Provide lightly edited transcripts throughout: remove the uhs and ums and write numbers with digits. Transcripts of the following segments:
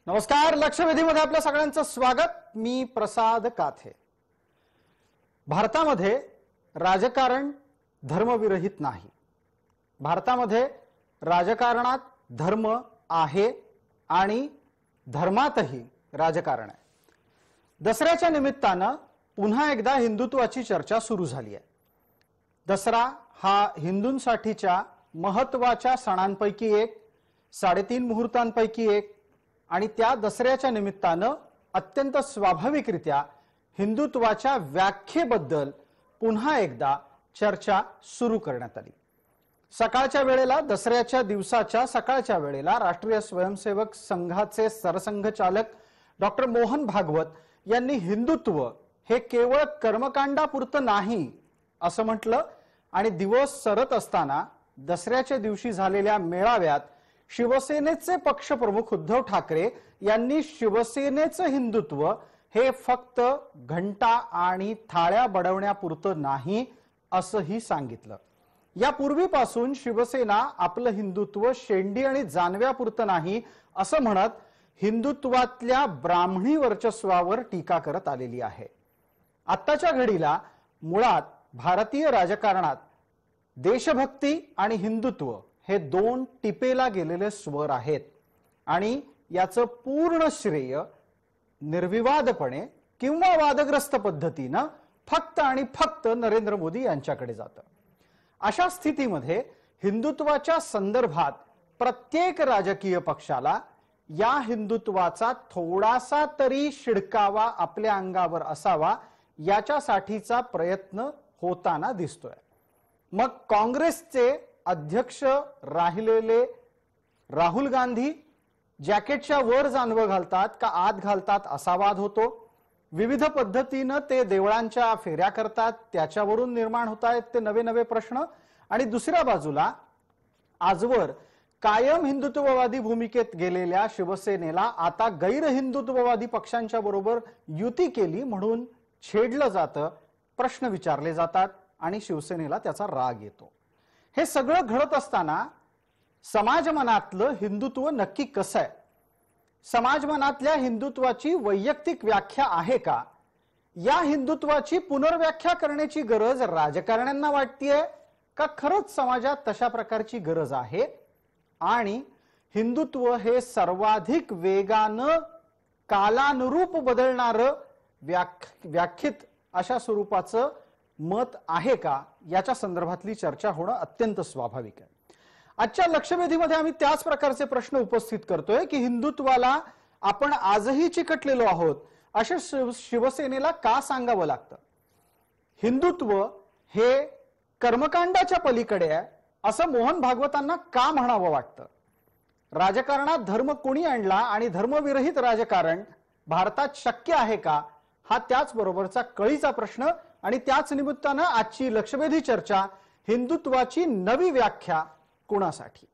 नमस्कार, लक्षवेधीमध्ये आपल्या सगळ्यांचं स्वागत। मी प्रसाद काथे। भारतामध्ये राजकारण धर्मविरहित नाही। भारतामध्ये राजकारणात धर्म आहे आणि धर्मातही राजकारण आहे। दसऱ्याच्या निमित्तानं पुन्हा एकदा हिंदुत्वाची चर्चा सुरू झाली आहे। दसरा हा हिंदूंसाठीच्या महत्त्वाच्या सणांपैकी एक, 3.5 मुहूर्तांपैकी एक आणि त्या दसऱ्याच्या निमित्तानं अत्यंत स्वाभाविकरित्या हिंदुत्वाच्या व्याख्येबद्दल पुन्हा एकदा चर्चा सुरू करण्यात आली। सकाळच्या वेळेला, दसऱ्याच्या दिवसाच्या सकाळच्या वेळेला राष्ट्रीय स्वयंसेवक संघाचे सरसंघचालक डॉक्टर मोहन भागवत यांनी हिंदुत्व हे केवळ कर्मकांडापुरतं नाही असं म्हटलं आणि दिवस सरत असताना दसऱ्याच्या दिवशी झालेल्या मेळाव्यात शिवसेनेचे पक्षप्रमुख उद्धव ठाकरे यांनी शिवसेनेचं हिंदुत्व हे फक्त घंटा आणि थाळ्या बडवण्यापुरतं नाही असंही सांगितलं। यापूर्वीपासून शिवसेना आपलं हिंदुत्व शेंडी आणि जानव्यापुरतं नाही असं म्हणत हिंदुत्वातल्या ब्राह्मणी वर्चस्वावर टीका करत आलेली आहे। आत्ताच्या घडीला मुळात भारतीय राजकारणात देशभक्ती आणि हिंदुत्व हे दोन टिपेला गेलेले स्वर आहेत आणि याचं पूर्ण श्रेय निर्विवादपणे किंवा वादग्रस्त पद्धतीनं फक्त आणि फक्त नरेंद्र मोदी यांच्याकडे जातं। अशा स्थितीमध्ये हिंदुत्वाच्या संदर्भात प्रत्येक राजकीय पक्षाला या हिंदुत्वाचा थोडासा तरी शिडकावा आपल्या अंगावर असावा याच्यासाठीचा प्रयत्न होताना दिसतोय। मग काँग्रेसचे अध्यक्ष राहिलेले राहुल गांधी जॅकेटच्या वर जानवं घालतात का आत घालतात असा वाद होतो। विविध पद्धतीनं ते देवळांच्या फेऱ्या करतात, त्याच्यावरून निर्माण होत आहेत ते नवे नवे प्रश्न। आणि दुसऱ्या बाजूला आजवर कायम हिंदुत्ववादी भूमिकेत गेलेल्या शिवसेनेला आता गैर हिंदुत्ववादी पक्षांच्या बरोबर युती केली म्हणून छेडलं जातं, प्रश्न विचारले जातात आणि शिवसेनेला त्याचा राग येतो। हे सगळं घडत असताना समाज मनातलं हिंदुत्व नक्की कसं आहे? समाज मनातल्या हिंदुत्वाची वैयक्तिक व्याख्या आहे का? या हिंदुत्वाची पुनर्व्याख्या करण्याची गरज राजकारण्यांना वाटतेय का खरंच समाजात तशा प्रकारची गरज आहे? आणि हिंदुत्व हे सर्वाधिक वेगानं कालानुरूप बदलणारं व्याख्यित अशा स्वरूपाचं मत आहे का? याच्या संदर्भातली चर्चा होणं अत्यंत स्वाभाविक आहे। आजच्या लक्षवेधीमध्ये आम्ही त्याच प्रकारचे प्रश्न उपस्थित करतोय की हिंदुत्वाला आपण आजही चिकटलेलो आहोत अशा शिवसेनेला का सांगावं लागतं? हिंदुत्व हे कर्मकांडाच्या पलीकडे आहे असं मोहन भागवतांना का म्हणावं वाटतं? राजकारणात धर्म कोणी आणला आणि धर्मविरहित राजकारण भारतात शक्य आहे का? हा त्याचबरोबरचा कळीचा प्रश्न आणि त्याच निमित्तानं आजची लक्षवेधी चर्चा हिंदुत्वाची नवी व्याख्या कोणासाठी?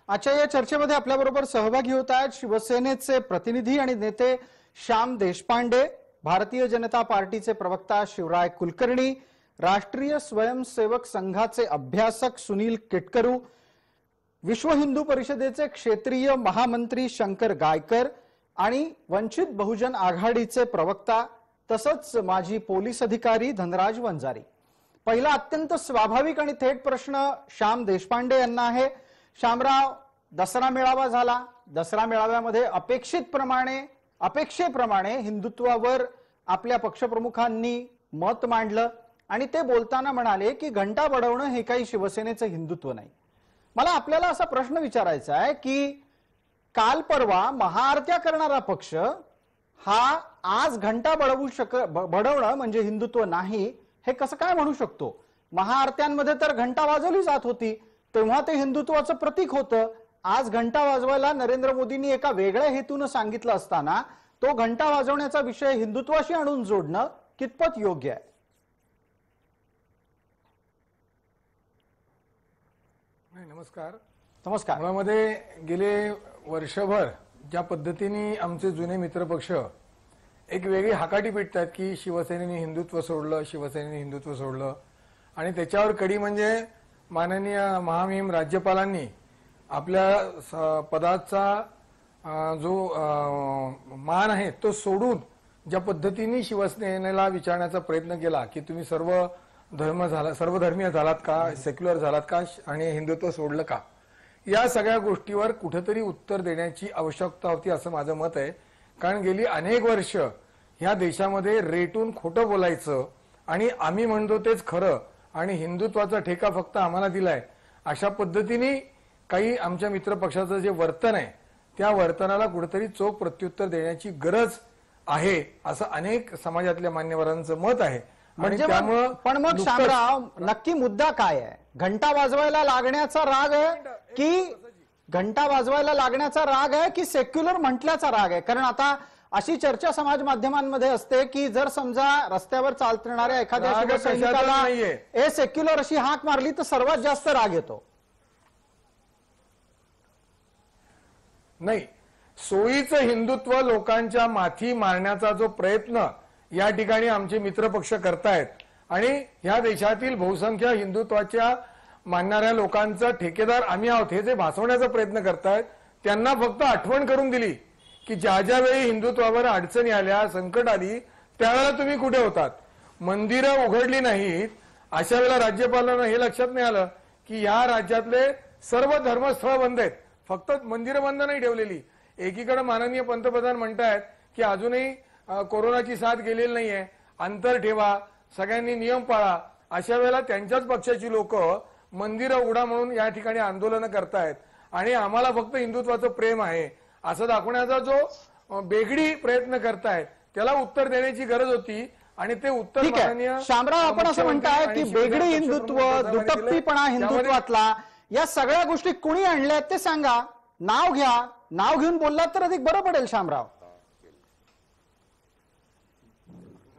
आजच्या या चर्चेमध्ये आपल्याबरोबर सहभागी होत आहेत शिवसेनेचे प्रतिनिधी आणि नेते श्याम देशपांडे, भारतीय जनता पार्टीचे प्रवक्ता शिवराय कुलकर्णी, राष्ट्रीय स्वयंसेवक संघाचे अभ्यासक सुनील केटकरू, विश्व हिंदू परिषदेचे क्षेत्रीय महामंत्री शंकर गायकर आणि वंचित बहुजन आघाडीचे प्रवक्ता तसंच माजी पोलीस अधिकारी धनराज वंजारी। पहिला अत्यंत स्वाभाविक आणि थेट प्रश्न श्याम देशपांडे यांना आहे। श्यामराव, दसरा मेळावा झाला, दसरा मेळाव्यामध्ये अपेक्षेप्रमाणे हिंदुत्वावर आपल्या पक्षप्रमुखांनी मत मांडलं आणि ते बोलताना म्हणाले की घंटा बडवणं हे काही शिवसेनेचं हिंदुत्व नाही। मला आपल्याला असा प्रश्न विचारायचा आहे की काल परवा महाआरत्या करणारा पक्ष हा आज घंटा बडवणं म्हणजे हिंदुत्व नाही हे कसं काय म्हणू शकतो? महाआरत्यांमध्ये तर घंटा वाजवली जात होती, तेव्हा ते हिंदुत्वाचं प्रतीक होतं। आज घंटा वाजवायला नरेंद्र मोदींनी एका वेगळ्या हेतून सांगितलं असताना तो घंटा वाजवण्याचा विषय हिंदुत्वाशी आणून जोडणं कितपत योग्य आहे? नमस्कार। नमस्कार. मुळामध्ये गेले वर्षभर ज्या पद्धतीने आमचे जुने मित्रपक्ष एक वेगळी हाकाटी पेटतात की शिवसेनेने हिंदुत्व सोडलं, शिवसेनेने हिंदुत्व सोडलं, आणि त्याच्यावर कडी म्हणजे माननीय महामहिम राज्यपालांनी आपल्या पदाचा जो मान आहे तो सोडून ज्या पद्धतीने शिवसेनेला विचारण्याचा प्रयत्न केला की तुम्ही सर्वधर्मीय झालात का, सेक्युलर झालात का आणि हिंदुत्व सोडलं का, या सगळ्या गोष्टीवर कुठेतरी उत्तर देण्याची आवश्यकता होती असं माझं मत आहे. कारण गेली अनेक वर्ष ह्या देशामध्ये रेटून खोटं बोलायचं आणि आम्ही म्हणतो तेच खरं आणि हिंदुत्वाचा ठेका फक्त आम्हाला दिलाय अशा पद्धतीने काही आमच्या मित्रपक्षाचं जे वर्तन आहे त्या वर्तनाला कुठेतरी चोख प्रत्युत्तर देण्याची गरज आहे असं अनेक समाजातल्या मान्यवरांचं मत आहे. म्हणजे पण मग शामराव, नक्की मुद्दा काय आहे? घंटा वाजवायला लागण्याचा राग आहे की सेक्युलर म्हटल्याचा राग आहे? कारण आता अशी चर्चा समाज माध्यमांमध्ये असते की जर समजा रस्त्यावर चालणाऱ्या एखाद्या शिवसैनिकाला ए सेक्युलर अशी हाक मारली तर सर्वात जास्त राग येतो. नाही, सोयीचं हिंदुत्व लोकांच्या माथी मारण्याचा जो प्रयत्न या ठिकाणी आमचे मित्रपक्ष करतायत आणि ह्या देशातील बहुसंख्य हिंदुत्वाच्या मानणाऱ्या लोकांचा ठेकेदार आम्ही आहोत हे जे भासवण्याचा प्रयत्न करतायत त्यांना फक्त आठवण करून दिली की ज्या ज्या वेळी हिंदुत्वावर अडचणी आल्या, संकट आली, त्यावेळेला तुम्ही कुठे होतात. मंदिरं उघडली नाहीत अशा वेळेला राज्यपालांना हे लक्षात नाही आलं की या राज्यातले सर्व धर्मस्थळ बंद आहेत, फक्त मंदिरं बंद नाही ठेवलेली. एकीकडे माननीय पंतप्रधान म्हणतायत की अजूनही कोरोनाची साथ गेलेली नाहीये, अंतर ठेवा, सगळ्यांनी नियम पाळा. अशा वेळेला त्यांच्याच पक्षाची लोक मंदिरं उघडा म्हणून या ठिकाणी आंदोलन करतायत आणि आम्हाला फक्त हिंदुत्वाचं प्रेम आहे असं दाखवण्याचा जो बेगडी प्रयत्न करतायत त्याला उत्तर देण्याची गरज होती आणि ते उत्तर माननीय शामराव, आपण असं म्हणताय की बेगडी हिंदुत्व, दुटप्पीपणा हिंदुत्वातला, या सगळ्या गोष्टी कुणी आणल्यात ते सांगा, नाव घ्या, नाव घेऊन बोललात तर अधिक बरं पडेल. शामराव,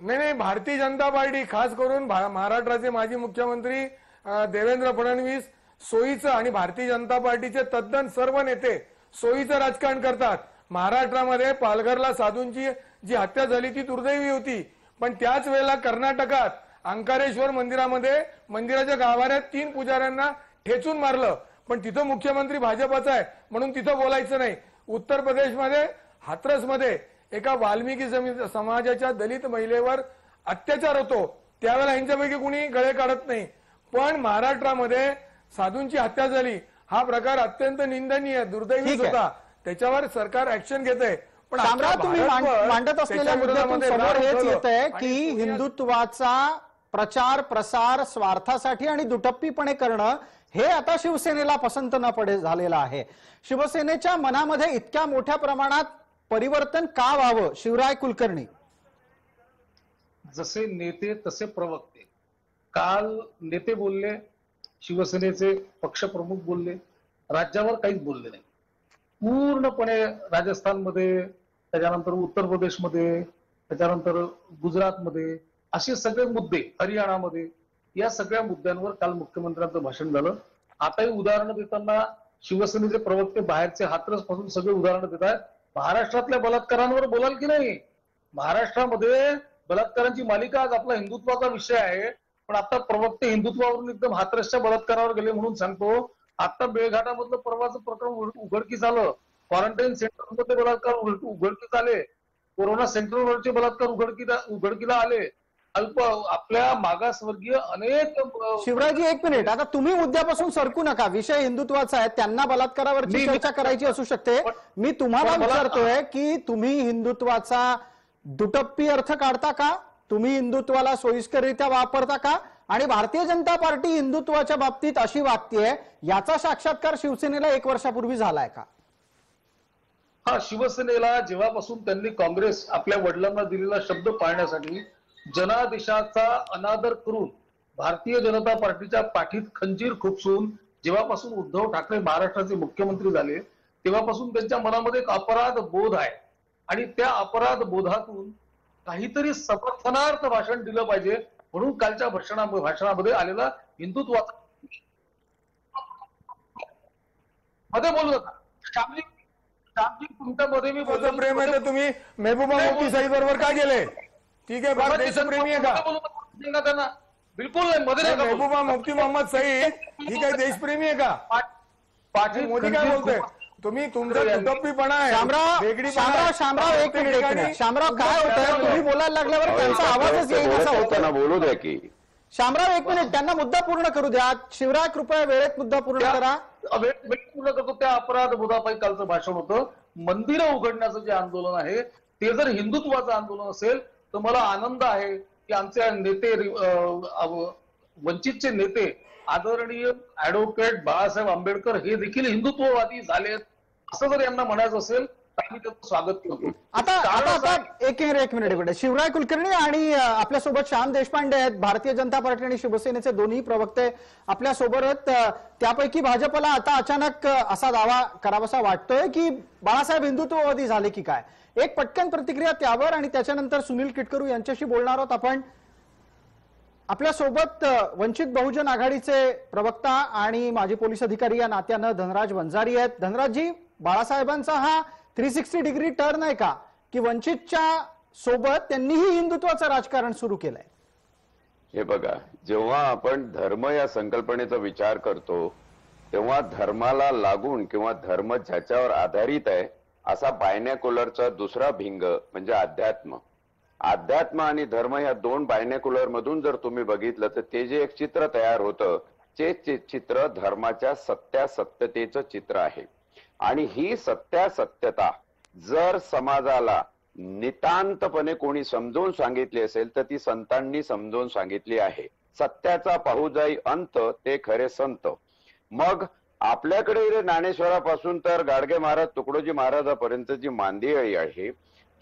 नाही, भारतीय जनता पार्टी, खास करून महाराष्ट्राचे माजी मुख्यमंत्री देवेंद्र फडणवीस सोयीचं, आणि भारतीय जनता पार्टीचे तद्दन सर्व नेते सोयीचं राजकारण करतात. महाराष्ट्रामध्ये पालघरला साधूंची जी हत्या झाली ती दुर्दैवी होती, पण त्याच वेळेला कर्नाटकात अंकारेश्वर मंदिरामध्ये मंदिराच्या गाभाऱ्यात 3 पुजाऱ्यांना ठेचून मारलं, पण तिथं मुख्यमंत्री भाजपचा आहे म्हणून तिथं बोलायचं नाही. उत्तर प्रदेशमध्ये हाथरसमध्ये एका वाल्मिकी समाजाच्या दलित महिलेवर अत्याचार होतो, त्यावेळेला यांच्यापैकी कुणी गळे काढत नाही. पण महाराष्ट्रामध्ये साधूंची हत्या झाली, हा प्रकार अत्यंत निंदनीय, दुर्दैवीच होता, त्याच्यावर सरकार ऍक्शन घेत आहे. पण शामराव, तुम्ही मांडत असलेल्या मुद्द्यातून समोर हेच येत आहे की हिंदुत्वाचा प्रचार प्रसार स्वार्थासाठी आणि दुटप्पीपणे करणं हे आता शिवसेनेला पसंत न पडे झालेलं आहे. शिवसेनेच्या मनामध्ये इतक्या मोठ्या प्रमाणात परिवर्तन का व्हावं? शिवराय कुलकर्णी, जसे नेते तसे प्रवक्ते. काल नेते बोलले, शिवसेनेचे पक्षप्रमुख बोलले, राज्यावर काहीच बोलले नाही. पूर्णपणे राजस्थानमध्ये, त्याच्यानंतर उत्तर प्रदेशमध्ये, त्याच्यानंतर गुजरातमध्ये असे सगळे मुद्दे, हरियाणामध्ये, या सगळ्या मुद्द्यांवर काल मुख्यमंत्र्यांचं भाषण झालं. आताही उदाहरणं देताना शिवसेनेचे प्रवक्ते बाहेरचे हाथरस पासून सगळे उदाहरणं देत आहेत. महाराष्ट्रातल्या बलात्कारांवर बोलाल की नाही? महाराष्ट्रामध्ये बलात्कारांची मालिका आज आपला हिंदुत्वाचा विषय आहे, पण आता प्रवक्ते हिंदुत्वावरून एकदम हाथरसच्या बलात्कारावर गेले म्हणून सांगतो. आता बेळघाटामधलं परवाचं प्रकरण उघडकीस आलं, क्वारंटाईन सेंटरमध्ये बलात्कार उघडकीस आले, कोरोना सेंटरवरचे बलात्कार उघडकीला आले. आपल्या मागासवर्गीय अनेक. शिवराजी, एक मिनिट, आता तुम्ही मुद्द्यापासून सरकू नका, विषय हिंदुत्वाचा आहे, त्यांना बलात्कारावरची चर्चा करायची असू शकते. मी तुम्हाला विचारतोय की तुम्ही हिंदुत्वाचा दुटप्पी अर्थ काढता का? तुम्ही हिंदुत्वाला सोयीस्कररित्या वापरता का? आणि भारतीय जनता पार्टी हिंदुत्वाच्या बाबतीत अशी वागतेय, याचा साक्षात्कार शिवसेनेला 1 वर्षापूर्वी झालाय का? हा, शिवसेनेला जेव्हापासून त्यांनी काँग्रेस आपल्या वडिलांना दिलेला शब्द पाळण्यासाठी जनादेशाचा अनादर करून भारतीय जनता पार्टीच्या पाठीत खंजीर खुपसून जेव्हापासून उद्धव ठाकरे महाराष्ट्राचे मुख्यमंत्री झाले तेव्हापासून त्यांच्या मनामध्ये एक अपराध बोध आहे आणि त्या अपराध बोधातून काहीतरी समर्थनार्थ भाषण दिलं पाहिजे म्हणून कालच्या भाषणामध्ये आलेला हिंदुत्वाचा मध्ये बोलू नका. श्यामजी तुमच्यामध्ये मी देशप्रेम प्रेम आहे तर तुम्ही मेहबूबा मुफ्ती साहेब बरोबर का गेले? ठीक आहे, फार देशप्रेमी आहे का? त्यांना बिलकुल नाही मध्ये नका बोलू. मेहबूबा मुफ्ती मोहम्मद सईद ही काही देशप्रेमी आहे का? पाटील मोदी काय बोलतोय? तुम्ही तुमचा दुटप्पीपणा आहे, शामराव एक मिनिट. शामराव काय होतं, तुम्ही बोलायला लागल्यावर त्यांचा आवाजच येईल असा होतं. बोलू द्या की शामराव एक मिनिट, त्यांना मुद्दा पूर्ण करू द्या. शिवराय कृपया वेळेत मुद्दा पूर्ण करा. पूर्ण करतो. त्या अपराध बोधापायी कालचं भाषण होतं. मंदिरं उघडण्याचं जे आंदोलन आहे ते जर हिंदुत्वाचं आंदोलन असेल तर मला आनंद आहे की आमचे नेते वंचितचे नेते आदरणीय ऍडव्होकेट बाळासाहेब आंबेडकर हे देखील हिंदुत्ववादी झालेत असं जर यांना म्हणायचं असेल तर आम्ही त्याचं स्वागत करतो. आता एक मिनिट शिवराय कुलकर्णी आणि आपल्यासोबत श्याम देशपांडे आहेत, भारतीय जनता पार्टी आणि शिवसेनेचे दोन्ही प्रवक्ते आपल्या सोबत आहेत. त्यापैकी भाजपला आता अचानक असा दावा करावासा वाटतोय की बाळासाहेब हिंदुत्ववादी झाले की काय? एक पटकन प्रतिक्रिया त्यावर आणि त्याच्यानंतर सुनील किटकरू यांच्याशी बोलणार आहोत आपण. आपल्या सोबत वंचित बहुजन आघाडीचे प्रवक्ता आणि माजी पोलीस अधिकारी या नात्यानं धनराज वंजारी आहेत. धनराजजी, बाळासाहेबांचा हा 360 डिग्री टर्न आहे का की वंचितच्या सोबत त्यांनीही हिंदुत्वाचं राजकारण सुरू केलंय? हे बघा, जेव्हा आपण धर्म या संकल्पनेचा विचार करतो तेव्हा धर्माला लागून किंवा धर्म ज्याच्यावर आधारित आहे असा बायनॅक्युलरचा दुसरा भिंग म्हणजे अध्यात्म. अध्यात्म आणि धर्म या दोन बायनॅक्युलर मधून जर तुम्ही बघितलं तर ते जे एक चित्र तयार होतं ते चित्र धर्माच्या सत्यासत्यतेचं चित्र आहे. आणि ही सत्यासत्यता जर समाजाला नितांतपणे कोणी समजून सांगितली असेल तर ती संतांनी समजून सांगितली आहे. सत्याचा पाहू जाई अंत ते खरे संत. मग आपल्याकडे ज्ञानेश्वरापासून तर गाडगे महाराज तुकडोजी महाराजापर्यंतची मांदियाळी आहे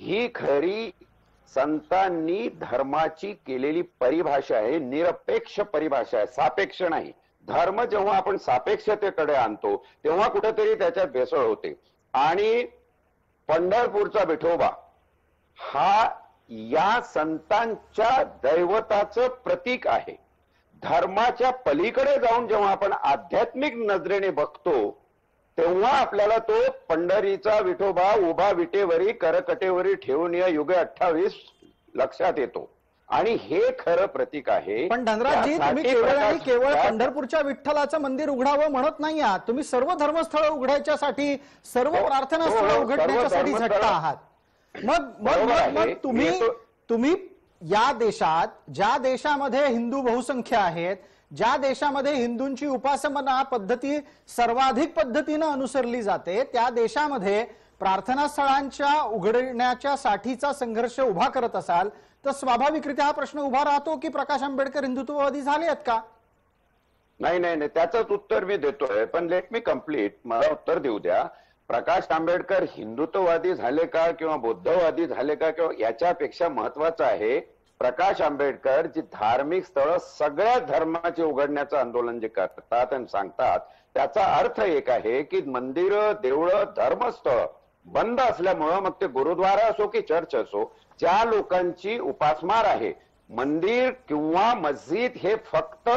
ही खरी संतांनी धर्माची केलेली परिभाषा आहे, निरपेक्ष परिभाषा आहे, सापेक्ष नाही. धर्म जेव्हा आपण सापेक्षतेकडे आणतो तेव्हा कुठेतरी त्याच्यात भेसळ होते. आणि पंढरपूरचा विठोबा हा या संतांच्या दैवताचं प्रतीक आहे. धर्माच्या पलीकडे जाऊन जेव्हा आपण आध्यात्मिक नजरेने बघतो तेव्हा आपल्याला तो पंढरीचा विठोबा उभा विटेवरी करकटेवरी ठेवून या युगे 28 लक्षात येतो. आणि हे खरं प्रतीक आहे. पण धनराजजी, तुम्ही केवळ पंढरपूरच्या विठ्ठलाचं मंदिर उघडावं म्हणत नाही आहात, तुम्ही सर्व धर्मस्थळं उघडायच्यासाठी सर्व प्रार्थना स्थळं उघडण्यासाठी झटता आहात. मग तुम्ही या देशात, ज्या देशामध्ये हिंदू बहुसंख्य आहेत, ज्या देशामध्ये हिंदूंची उपासना पद्धती सर्वाधिक पद्धतीनं अनुसरली जाते, त्या देशामध्ये प्रार्थना स्थळांच्या उघडण्याच्या साठीचा संघर्ष उभा करत असाल तर स्वाभाविकरित्या हा प्रश्न उभा राहतो की प्रकाश आंबेडकर हिंदुत्ववादी झाले आहेत का? नाही नाही नाही, त्याचंच उत्तर मी देतोय, पण लेट मी कंप्लीट, मला उत्तर देऊ द्या. प्रकाश आंबेडकर हिंदुत्ववादी झाले का किंवा बौद्धवादी झाले का किंवा याच्यापेक्षा महत्वाचं आहे प्रकाश आंबेडकर जी धार्मिक स्थळं सगळ्या धर्माचे उघडण्याचं आंदोलन जे करतात आणि सांगतात त्याचा अर्थ एक आहे की मंदिरं देवळं धर्मस्थळ बंद असल्यामुळं मग ते गुरुद्वारा असो की चर्च असो ज्या लोकांची उपासमार आहे, मंदिर किंवा मस्जिद हे फक्त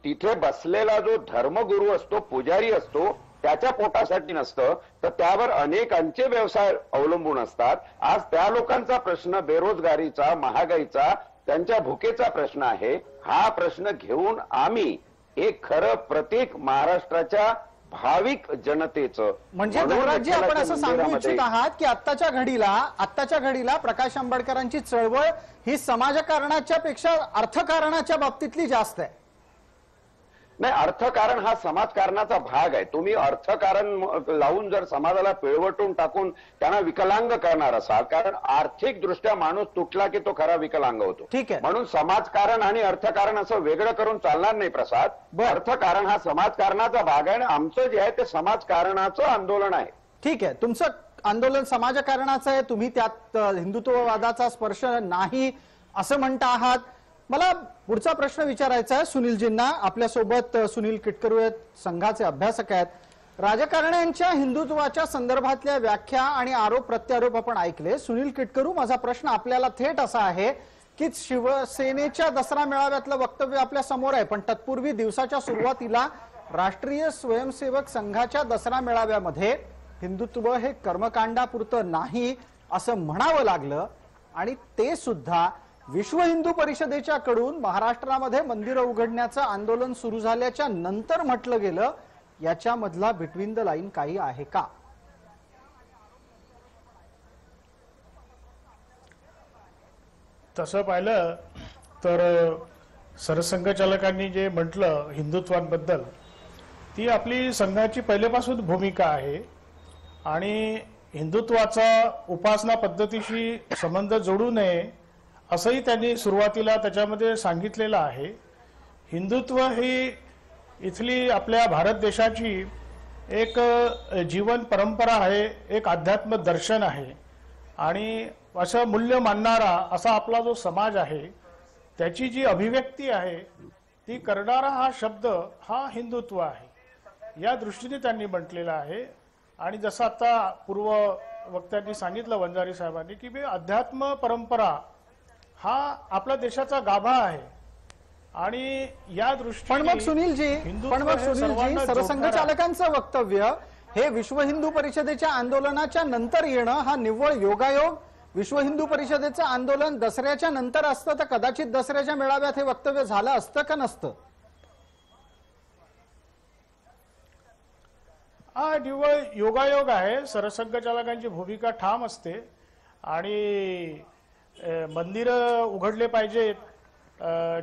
तिथे बसलेला जो धर्मगुरू असतो पुजारी असतो त्याच्या पोटासाठी नसतं तर त्यावर अनेकांचे व्यवसाय अवलंबून असतात. आज त्या लोकांचा प्रश्न बेरोजगारीचा, महागाईचा, त्यांच्या भुकेचा प्रश्न आहे. हा प्रश्न घेऊन आम्ही एक खरं प्रतीक महाराष्ट्राच्या भाविक जनतेचं म्हणजे धनराजजी, आपण असं सांगू इच्छित आहात की आत्ताच्या घडीला प्रकाश आंबेडकरांची चळवळ ही समाजकारणाच्या पेक्षा अर्थकारणाच्या बाबतीतली जास्त आहे? नाही, अर्थकारण हा समाजकारणाचा भाग आहे. तुम्ही अर्थकारण लावून जर समाजाला पिळवटून टाकून त्यांना विकलांग करणार असाल, कारण आर्थिक दृष्ट्या माणूस तुटला की तो खरा विकलांग होतो. ठीक आहे, म्हणून समाजकारण आणि अर्थकारण असं वेगळं करून चालणार नाही प्रसाद. अर्थकारण हा समाजकारणाचा भाग आहे आणि आमचं जे आहे ते समाजकारणाचं आंदोलन आहे. ठीक आहे, तुमचं आंदोलन समाजकारणाचं आहे, तुम्ही त्यात हिंदुत्ववादाचा स्पर्श नाही असं म्हणता आहात. मला पुढचा प्रश्न विचारायचा आहे सुनीलजींना. आपल्यासोबत सुनील किटकरू आहेत, संघाचे अभ्यासक आहेत. राजकारण्यांच्या हिंदुत्वाच्या संदर्भातल्या व्याख्या आणि आरोप प्रत्यारोप आपण ऐकले. सुनील किटकरू, माझा प्रश्न आपल्याला थेट असा आहे की शिवसेनेच्या दसरा मेळाव्यातलं वक्तव्य आपल्या समोर आहे, पण तत्पूर्वी दिवसाच्या सुरुवातीला राष्ट्रीय स्वयंसेवक संघाच्या दसरा मेळाव्यामध्ये हिंदुत्व हे कर्मकांडापुरतं नाही असं म्हणावं लागलं आणि ते सुद्धा विश्व हिंदू परिषदेच्या कडून महाराष्ट्रामध्ये मंदिरं उघडण्याचं आंदोलन सुरू झाल्याच्या नंतर म्हटलं गेलं. याच्यामधला बिटवीन द लाईन काही आहे का? तसं पाहिलं तर सरसंघचालकांनी जे म्हटलं हिंदुत्वाबद्दल, ती आपली संघाची पहिल्यापासून भूमिका आहे आणि हिंदुत्वाचा उपासना पद्धतीशी संबंध जोडू नये असंही त्यांनी सुरुवातीला त्याच्यामध्ये सांगितलेलं आहे. हिंदुत्व ही इथली आपल्या भारत देशाची एक जीवन परंपरा आहे, एक अध्यात्म दर्शन आहे आणि असं मूल्य मानणारा असा आपला जो समाज आहे त्याची जी अभिव्यक्ती आहे ती करणारा हा शब्द हा हिंदुत्व आहे. या दृष्टीने त्यांनी म्हटलेलं आहे. आणि जसं आता पूर्व वक्त्यांनी सांगितलं वंजारी साहेबांनी की अध्यात्म परंपरा हा आपल्या देशाचा गाभा आहे आणि या दृष्टीने पण मग सुनीलजी सरसंघचालकांचं वक्तव्य हे विश्व हिंदू परिषदेच्या आंदोलनाच्या नंतर येणं हा निव्वळ योगायोग. विश्व हिंदू परिषदेचं आंदोलन दसऱ्याच्या नंतर असतं तर कदाचित दसऱ्याच्या मेळाव्यात हे वक्तव्य झालं असतं का नसतं? हा निव्वळ योगायोग आहे. सरसंघचालकांची भूमिका ठाम असते आणि मंदिरं उघडले पाहिजेत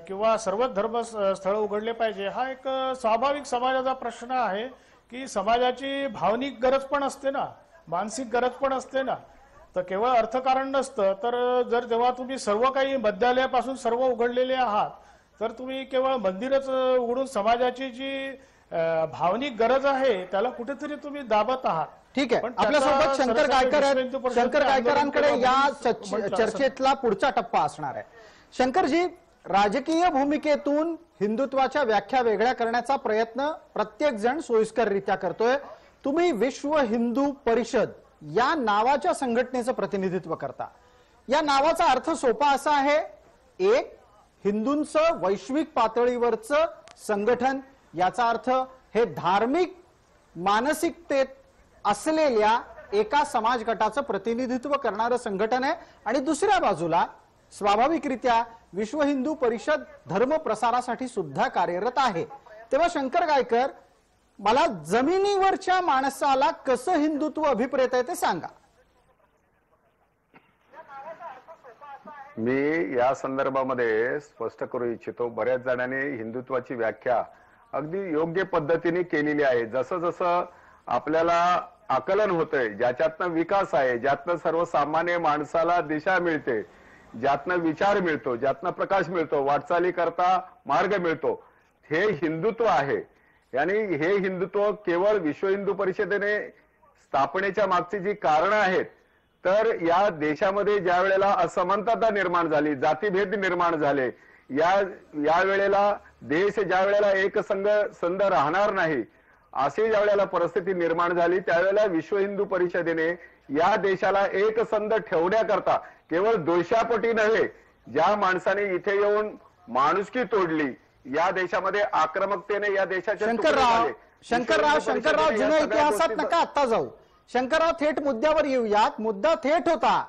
किंवा सर्व धर्मस्थळ उघडले पाहिजे हा एक स्वाभाविक समाजाचा प्रश्न आहे की समाजाची भावनिक गरज पण असते ना, मानसिक गरज पण असते ना. तर केवळ अर्थकारण नसतं तर जर जेव्हा तुम्ही सर्व काही मद्यालयापासून सर्व उघडलेले आहात तर तुम्ही केवळ मंदिरच उघडून समाजाची जी भावनिक गरज आहे त्याला कुठेतरी तुम्ही दाबत आहात. ठीक आहे, आपल्यासोबत शंकर गायकर आहेत. शंकर गायकरांकडे या चर्चेतला पुढचा टप्पा असणार आहे. शंकरजी, राजकीय भूमिकेतून हिंदुत्वाच्या व्याख्या वेगळ्या करण्याचा प्रयत्न प्रत्येक जण सोयीस्कररित्या करतोय. तुम्ही विश्व हिंदू परिषद या नावाच्या संघटनेचं प्रतिनिधित्व करता. या नावाचा अर्थ सोपा असा आहे, एक हिंदूंचं वैश्विक पातळीवरचं संघटन. याचा अर्थ हे धार्मिक मानसिकतेत असलेल्या एका समाज गटाचं प्रतिनिधित्व करणारं संघटन आहे आणि दुसऱ्या बाजूला स्वाभाविकरित्या विश्व हिंदू परिषद धर्म प्रसारासाठी सुद्धा कार्यरत आहे. तेव्हा शंकर गायकर, मला जमिनीवरच्या माणसाला कसं हिंदुत्व अभिप्रेत आहे ते सांगा. मी या संदर्भामध्ये स्पष्ट करू इच्छितो, बऱ्याच जणांनी हिंदुत्वाची व्याख्या अगदी योग्य पद्धतीने केलेली आहे. जसं जसं आपल्याला आकलन होतंय, ज्याच्यातनं विकास आहे, ज्यातनं सर्वसामान्य माणसाला दिशा मिळते, ज्यातनं विचार मिळतो, ज्यातनं प्रकाश मिळतो, वाटचाली करता मार्ग मिळतो, हे हिंदुत्व आहे. आणि हे हिंदुत्व केवळ विश्व हिंदू परिषदेने स्थापनेच्या मागची जी कारणं आहेत, तर या देशामध्ये ज्या वेळेला असमानता निर्माण झाली, जातीभेद निर्माण झाले, या वेळेला देश ज्या वेळेला एकसंध राहणार नाही अशी ज्या वेळेला परिस्थिती निर्माण झाली, त्यावेळेला विश्व हिंदू परिषदेने या देशाला एकसंध ठेवण्याकरता केवळ दोषापोटी नव्हे, ज्या माणसाने इथे येऊन माणुसकी तोडली, या देशामध्ये आक्रमकतेने या देशाच्या शंकरराव जुन्या इतिहासात नका आता जाऊ. शंकरराव, थेट मुद्द्यावर येऊयात. मुद्दा थेट होता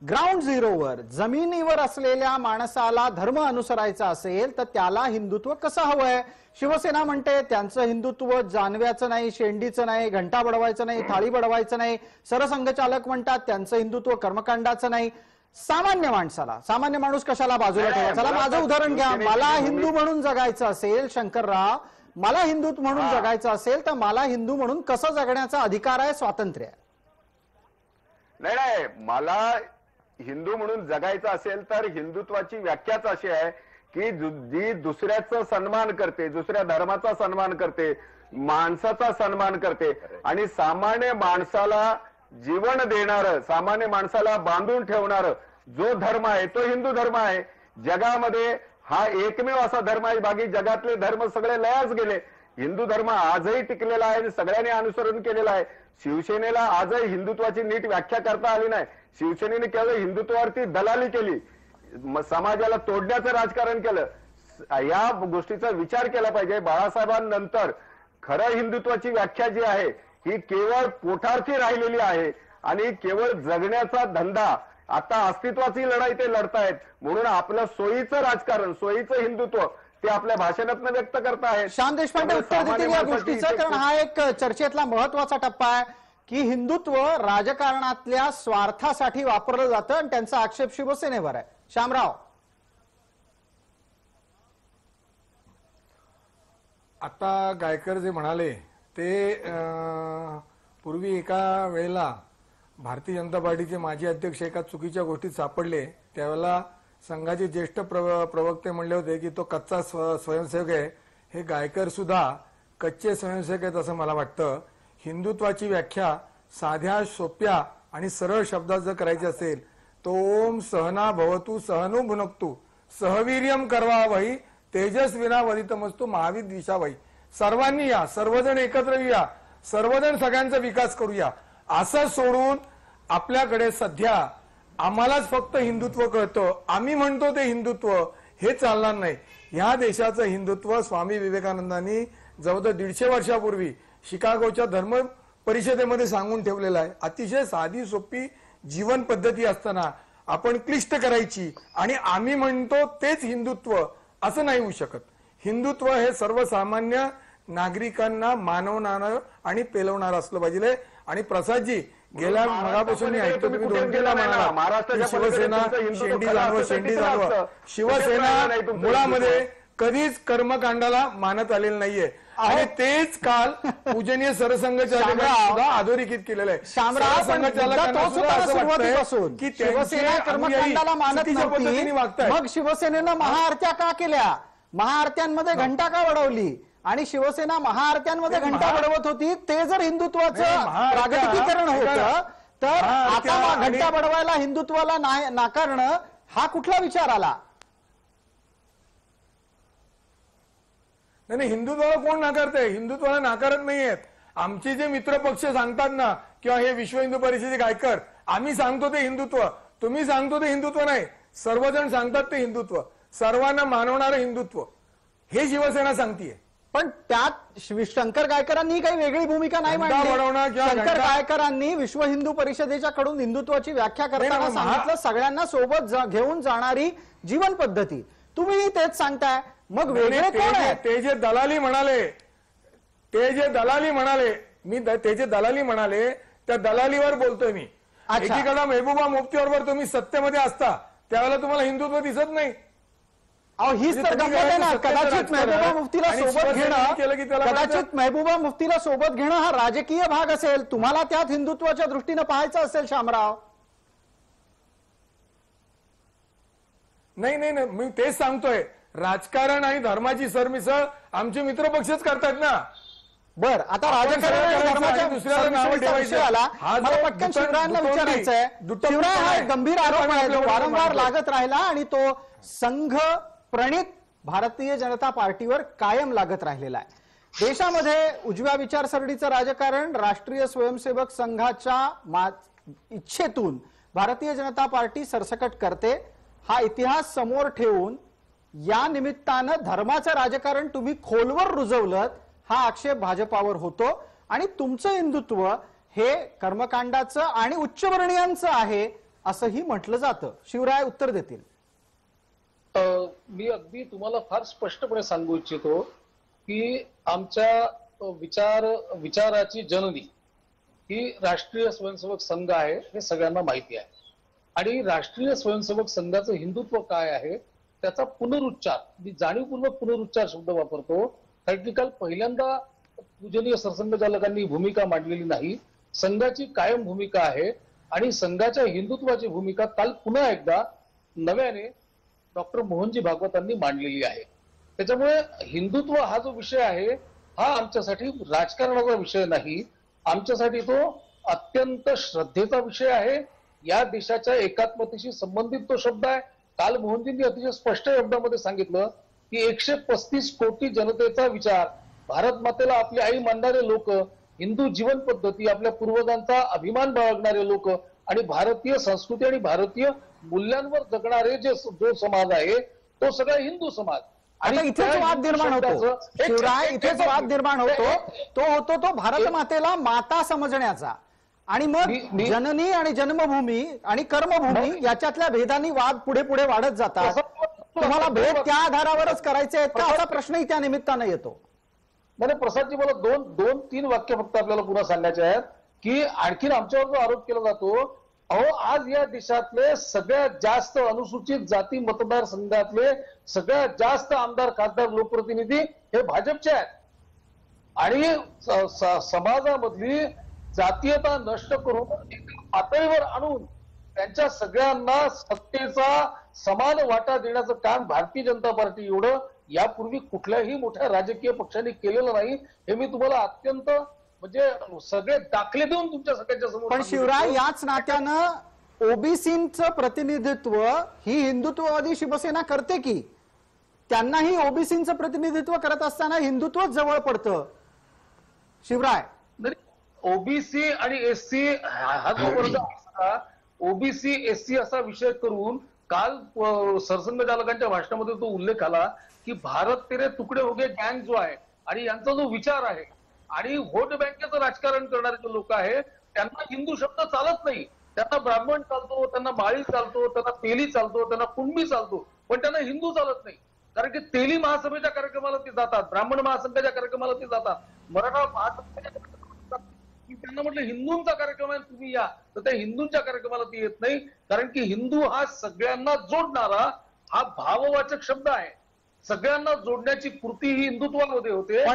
ग्राउंड झिरोवर, जमिनीवर असलेल्या माणसाला धर्म अनुसरायचा असेल तर त्याला हिंदुत्व कसं हवंय? शिवसेना म्हणते त्यांचं हिंदुत्व जानव्याचं नाही, शेंडीचं नाही, घंटा बडवायचं नाही, थाळी बडवायचं नाही. सरसंघचालक म्हणतात त्यांचं हिंदुत्व कर्मकांडाचं नाही. सामान्य माणसाला, सामान्य माणूस कशाला बाजूला ठेवायचा? माझं उदाहरण घ्या. मला हिंदू म्हणून जगायचं असेल, शंकरराव, मला हिंदू म्हणून जगायचं असेल तर मला हिंदू म्हणून कसं जगण्याचा अधिकार आहे, स्वातंत्र्य आहे? नाही, मला हिंदू म्हणून जगायचं असेल तर हिंदुत्वाची व्याख्याच अशी आहे की जी दुसऱ्याचा सन्मान करते, दुसऱ्या धर्माचा सन्मान करते, माणसाचा सन्मान करते आणि सामान्य माणसाला जीवन देणारं, सामान्य माणसाला बांधून ठेवणारं जो धर्म आहे तो हिंदू धर्म आहे. जगामध्ये हा एकमेव असा धर्म आहे, बाकी जगातले धर्म सगळे लयास गेले. हिंदू धर्म आजही टिकलेला आहे, सगळ्यांनी अनुसरण केलेलं आहे. शिवसेनेला आजही हिंदुत्वाची नीट व्याख्या करता आली नाही. शिवसेनेने केवळ हिंदुत्वावरती दलाली केली, समाजाला तोडण्याचं राजकारण केलं. या गोष्टीचा विचार केला पाहिजे. बाळासाहेबांनंतर खरं हिंदुत्वाची व्याख्या जी आहे ही केवळ पोठार्थी राहिलेली आहे आणि केवळ जगण्याचा धंदा, आता अस्तित्वाची लढाई ते लढतायत म्हणून आपलं सोयीचं राजकारण, सोयीचं हिंदुत्व ते आपल्या भाषणातून व्यक्त करतायत. श्याम देशपांडे उत्तर देतील या गोष्टीचं, कारण हा एक चर्चेतला महत्वाचा टप्पा आहे की हिंदुत्व राजकारणातल्या स्वार्थासाठी वापरलं जातं आणि त्यांचा आक्षेप शिवसेनेवर आहे. श्यामराव, आता गायकर जे म्हणाले ते पूर्वी एका वेळेला भारतीय जनता पार्टीचे माजी अध्यक्ष एका चुकीच्या गोष्टीत सापडले. त्यावेळेला संघाचे ज्येष्ठ प्रवक्ते म्हणले होते की तो कच्चा स्वयंसेवक आहे. हे गायकर सुद्धा कच्चे स्वयंसेवक आहेत असं मला वाटतं. हिंदुत्वाची व्याख्या साध्या, सोप्या आणि सरळ शब्दात जर करायची असेल तो ओम सहना भवतु सहनो भुनक्तु सहवीर्यम करवावही तेजस्विना वदितमस्तु महावीर दिशावही. सर्वांनी या, सर्वजण एकत्र येऊया, सर्वजण सगळ्यांचा विकास करूया असं सोडून आपल्याकडे सध्या आम्हालाच फक्त हिंदुत्व कळतं, आम्ही म्हणतो ते हिंदुत्व, हे चालणार नाही. ह्या देशाचं हिंदुत्व स्वामी विवेकानंदांनी जवळजवळ 150 वर्षापूर्वी शिकागोच्या धर्म परिषदेमध्ये सांगून ठेवलेलं आहे. अतिशय साधी सोपी जीवन पद्धती असताना आपण क्लिष्ट करायची आणि आम्ही म्हणतो तेच हिंदुत्व असं नाही होऊ शकत. हिंदुत्व हे सर्वसामान्य नागरिकांना मानवणारं आणि पेलवणारं असलं पाहिजे. आणि प्रसादजी, गेल्या मगापासून मी ऐकतो तुम्ही 2-3दा म्हणाला शिवसेना शेंडी जाणवं. शिवसेना मुळामध्ये कधीच कर्मकांडाला मानत आलेलं नाहीये आणि तेच काल पूजनीय सरसंघचालकांनी सुद्धा अधोरेखित केलेलं आहे. सरसंघचालकांना सुद्धा असं वाटतंय की शिवसेना कर्मकांडाला मानत नव्हती, मग शिवसेनेनं महाआरत्या का केल्या, महाआरत्यांमध्ये घंटा का वडवली आणि शिवसेना महाआरत्यांमध्ये घंटा वडवत होती. ते जर हिंदुत्वाचं प्रागतिकीकरण होतं तर आता घंटा वडवायला हिंदुत्वाला नाकारणं हा कुठला विचार आला? नाही, हिंदुत्वाला कोण नाकारतंय? हिंदुत्वाला नाकारत नाहीयेत. आमचे जे मित्र पक्ष सांगतात ना किंवा हे विश्व हिंदू परिषदेचे गायकर, आम्ही सांगतो ते हिंदुत्व, तुम्ही सांगतो ते हिंदुत्व नाही, सर्वजण सांगतात ते हिंदुत्व, सर्वांना मानवणारं हिंदुत्व हे शिवसेना सांगतीये. पण त्यात शंकर गायकरांनी काही वेगळी भूमिका नाही मांडली. शंकर गायकरांनी विश्व हिंदू परिषदेच्या कडून हिंदुत्वाची व्याख्या करताना सांगितलं सगळ्यांना सोबत घेऊन जाणारी जीवन पद्धती. तुम्ही तेच सांगताय, मग वेगळे कोण आहे? ते जे दलाली म्हणाले त्या दलालीवर बोलतोय मी. एकीकडे महबूबा मुफ्तीबरोबर तुम्ही सत्तेमध्ये असता त्यावेळेला तुम्हाला हिंदुत्व दिसत नाही. हीच तर गंमत आहे ना. कदाचित महबूबा मुफ्तीला सोबत घेणं हा राजकीय भाग असेल, तुम्हाला त्यात हिंदुत्वाच्या दृष्टीनं पाहायचं असेल श्यामराव. नाही, मी तेच सांगतोय, राजकारण आणि धर्माची सरमिसळ आमचे मित्र पक्षच करतात ना. बर, आता राजकारण धर्माच्या दुसऱ्याला विषय आला. मला पटकन शिवरायांना विचारायचं आहे. शिवराय हा गंभीर आरोप आहे जो वारंवार लागत राहिला आणि तो संघ प्रणित भारतीय जनता पार्टीवर कायम लागत राहिलेला आहे. देशामध्ये उजव्या विचारसरणीचं राजकारण राष्ट्रीय स्वयंसेवक संघाच्या इच्छेतून भारतीय जनता पार्टी सरसकट करते. हा इतिहास समोर ठेवून या निमित्तानं धर्माचं राजकारण तुम्ही खोलवर रुजवलं हा आक्षेप भाजपावर होतो आणि तुमचं हिंदुत्व हे कर्मकांडाचं आणि उच्चवर्णीयांचं आहे असंही म्हटलं जातं. शिवराय उत्तर देतील. मी अगदी तुम्हाला फार स्पष्टपणे सांगू इच्छितो की आमच्या विचाराची जननी ही राष्ट्रीय स्वयंसेवक संघ आहे हे सगळ्यांना माहिती आहे. आणि राष्ट्रीय स्वयंसेवक संघाचं हिंदुत्व काय आहे त्याचा पुनरुच्चार, मी जाणीवपूर्वक पुनरुच्चार शब्द वापरतो कारण की काल पहिल्यांदा पूजनीय सरसंघचालकांनी भूमिका मांडलेली नाही. संघाची कायम भूमिका आहे आणि संघाच्या हिंदुत्वाची भूमिका काल पुन्हा एकदा नव्याने डॉक्टर मोहनजी भागवतांनी मांडलेली आहे. त्याच्यामुळे हिंदुत्व हा जो विषय आहे हा आमच्यासाठी राजकारणाचा विषय नाही, आमच्यासाठी तो अत्यंत श्रद्धेचा विषय आहे. या देशाच्या एकात्मतेशी संबंधित तो शब्द आहे. काल मोहनजींनी अतिशय स्पष्ट शब्दामध्ये सांगितलं की 135 कोटी जनतेचा विचार, भारत मातेला आपली आई मानणारे लोक, हिंदू जीवन पद्धती, आपल्या पूर्वजांचा अभिमान बाळगणारे लोक आणि भारतीय संस्कृती आणि भारतीय मूल्यांवर जगणारे जो समाज आहे तो सगळा हिंदू समाज आता इथेच वाद निर्माण होतो शिवराय, इथेच वाद निर्माण होतो तो भारत मातेला माता समजण्याचा, आणि मग जननी आणि जन्मभूमी आणि कर्मभूमी याच्यातल्या भेदांनी वाद पुढे पुढे वाढत जातात. तुम्हाला भेद त्या आधारावरच करायचे आहेत का असा प्रश्नही त्या निमित्तानं येतो. नाही प्रसादजी, मला दोन तीन वाक्य फक्त आपल्याला पुन्हा सांगायचे आहेत की आणखीन आमच्यावर जो आरोप केला जातो, अहो आज या देशातले सगळ्यात जास्त अनुसूचित जाती मतदारसंघातले सगळ्यात जास्त आमदार खासदार लोकप्रतिनिधी हे भाजपचे आहेत, आणि समाजामधली जातीयता नष्ट करून एका पातळीवर आणून त्यांच्या सगळ्यांना सत्तेचा समान वाटा देण्याचं काम भारतीय जनता पार्टी एवढं यापूर्वी कुठल्याही मोठ्या राजकीय पक्षाने केलेलं नाही. हे मी तुम्हाला अत्यंत म्हणजे सगळे दाखले देऊन तुमच्या सगळ्यांच्या समोर. पण शिवराय, याच नात्यानं ओबीसीचं प्रतिनिधित्व ही हिंदुत्ववादी शिवसेना करते की त्यांनाही ओबीसीचं प्रतिनिधित्व करत असताना हिंदुत्वच जवळ पडतं शिवराय. ओबीसी आणि एससी हा जो वर्ग असता, ओबीसी एससी असा विषय करून काल सरसंघचालकांच्या भाषणामध्ये तो उल्लेख आला की भारत तेरे तुकडे होगे गँग जो आहे आणि यांचा जो विचार आहे आणि व्होट बँकेचं राजकारण करणारे जे लोक आहे त्यांना हिंदू शब्द चालत नाही. त्यांना ब्राह्मण चालतो, त्यांना माळी चालतो, त्यांना तेली चालतो, त्यांना कुणबी चालतो, पण त्यांना हिंदू चालत नाही. कारण की तेली महासभेच्या कार्यक्रमाला ते जातात, ब्राह्मण महासंघाच्या कार्यक्रमाला ते जातात, मराठा महासंघाच्या त्यांना म्हटलं हिंदूंचा कार्यक्रम आहे तुम्ही या, तर त्या हिंदूंच्या कार्यक्रमाला ती येत नाही. कारण की हिंदू हा सगळ्यांना जोडणारा हा भाववाचक शब्द आहे. सगळ्यांना जोडण्याची कृती ही हिंदुत्वामध्ये होते.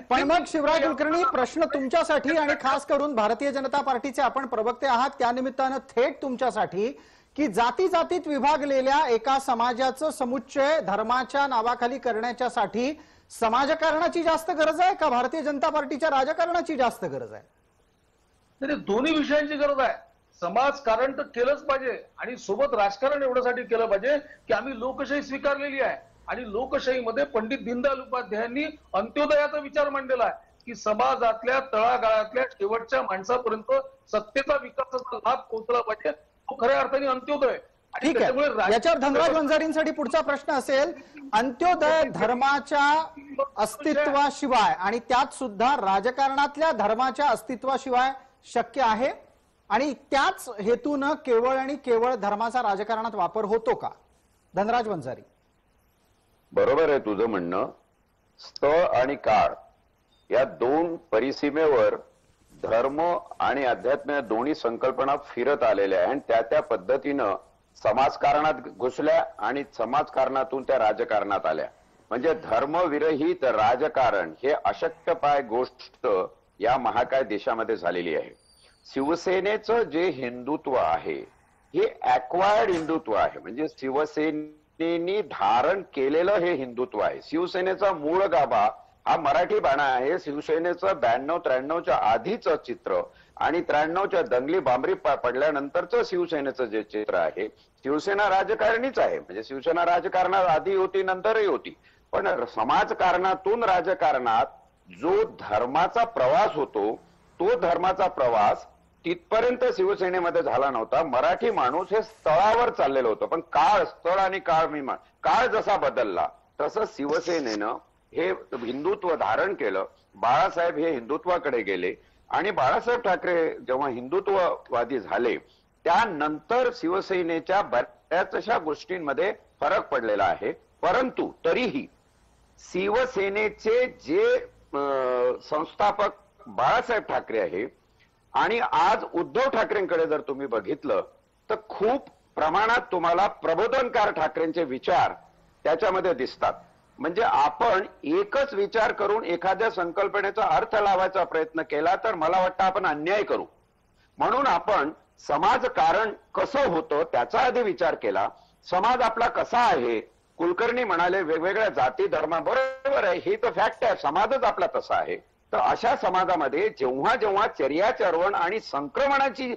पण मग शिवराय कुलकर्णी, प्रश्न तुमच्यासाठी आणि खास करून भारतीय जनता पार्टीचे आपण प्रवक्ते आहात त्यानिमित्तानं थेट तुमच्यासाठी की जाती जातीत विभागलेल्या एका समाजाचं समुच्चय धर्माच्या नावाखाली करण्याच्यासाठी समाजकारणाची जास्त गरज आहे का भारतीय जनता पार्टीच्या राजकारणाची जास्त गरज आहे? दोन्ही विषयांची गरज आहे. समाजकारण तर केलंच पाहिजे आणि सोबत राजकारण एवढ्यासाठी केलं पाहिजे की आम्ही लोकशाही स्वीकारलेली आहे आणि लोकशाहीमध्ये पंडित दीनदयाल उपाध्यायांनी अंत्योदयाचा विचार मांडलेला आहे की समाजातल्या तळागाळातल्या शेवटच्या माणसापर्यंत सत्तेचा विकासाचा लाभ पोहोचला पाहिजे. तो खऱ्या अर्थाने अंत्योदय. ठीक आहे, याच्यावर धनराज वंजारींसाठी पुढचा प्रश्न असेल, अंत्योदय धर्माच्या अस्तित्वाशिवाय आणि त्यात सुद्धा राजकारणातल्या धर्माच्या अस्तित्वाशिवाय शक्य आहे आणि त्याच हेतूनं केवळ आणि केवळ धर्माचा राजकारणात वापर होतो का? धनराज वंजारी. बरोबर आहे तुझं म्हणणं. स्थळ आणि काळ या दोन परिसीमेवर धर्म आणि अध्यात्म दोन्ही संकल्पना फिरत आलेल्या आहे आणि त्या पद्धतीनं समाजकारणात घुसल्या आणि समाजकारणातून त्या राजकारणात आल्या. म्हणजे धर्मविरहित राजकारण हे अशक्यपाय गोष्ट या महाकाय देशामध्ये झालेली आहे. शिवसेनेचं जे हिंदुत्व आहे हे ॲक्वायर्ड हिंदुत्व आहे, म्हणजे शिवसेनेनी धारण केलेलं हे हिंदुत्व आहे. शिवसेनेचा मूळ गाभा हा मराठी बाणा आहे. शिवसेनेचं 92-93च्या आधीचं चित्र आणि 93च्या दंगली बांबरी पडल्यानंतरचं शिवसेनेचं जे चित्र आहे, शिवसेना राजकारणीच आहे. म्हणजे शिवसेना राजकारणात आधी होती नंतरही होती, पण समाजकारणातून राजकारणात जो धर्माचा प्रवास होतो तो धर्माचा प्रवास तिथपर्यंत शिवसेनेमध्ये झाला नव्हता. मराठी माणूस हे स्थळावर चाललेलं होतं, पण काळ स्थळ आणि काळ जसा बदलला तसं शिवसेनेनं हे हिंदुत्व धारण केलं. बाळासाहेब हे हिंदुत्वाकडे गेले आणि बाळासाहेब ठाकरे जेव्हा हिंदुत्ववादी झाले त्यानंतर शिवसेनेच्या बऱ्याचशा गोष्टींमध्ये फरक पडलेला आहे. परंतु तरीही शिवसेनेचे जे संस्थापक बाळासाहेब ठाकरे आहे आणि आज उद्धव ठाकरेंकडे जर तुम्ही बघितलं तर खूप प्रमाणात तुम्हाला प्रबोधनकार ठाकरेंचे विचार त्याच्यामध्ये दिसतात. म्हणजे आपण एकच विचार करून एखाद्या संकल्पनेचा अर्थ लावायचा प्रयत्न केला तर मला वाटतं आपण अन्याय करू. म्हणून आपण समाजकारण कसं होतं त्याचा आधी विचार केला. समाज आपला कसा आहे, कुलकर्णी म्हणाले वेगवेगळ्या जाती धर्म, बरोबर आहे, ही तर फॅक्ट आहे, समाजच आपला तसा आहे. तर अशा समाजामध्ये जेव्हा जेव्हा चर्याचरण आणि संक्रमणाची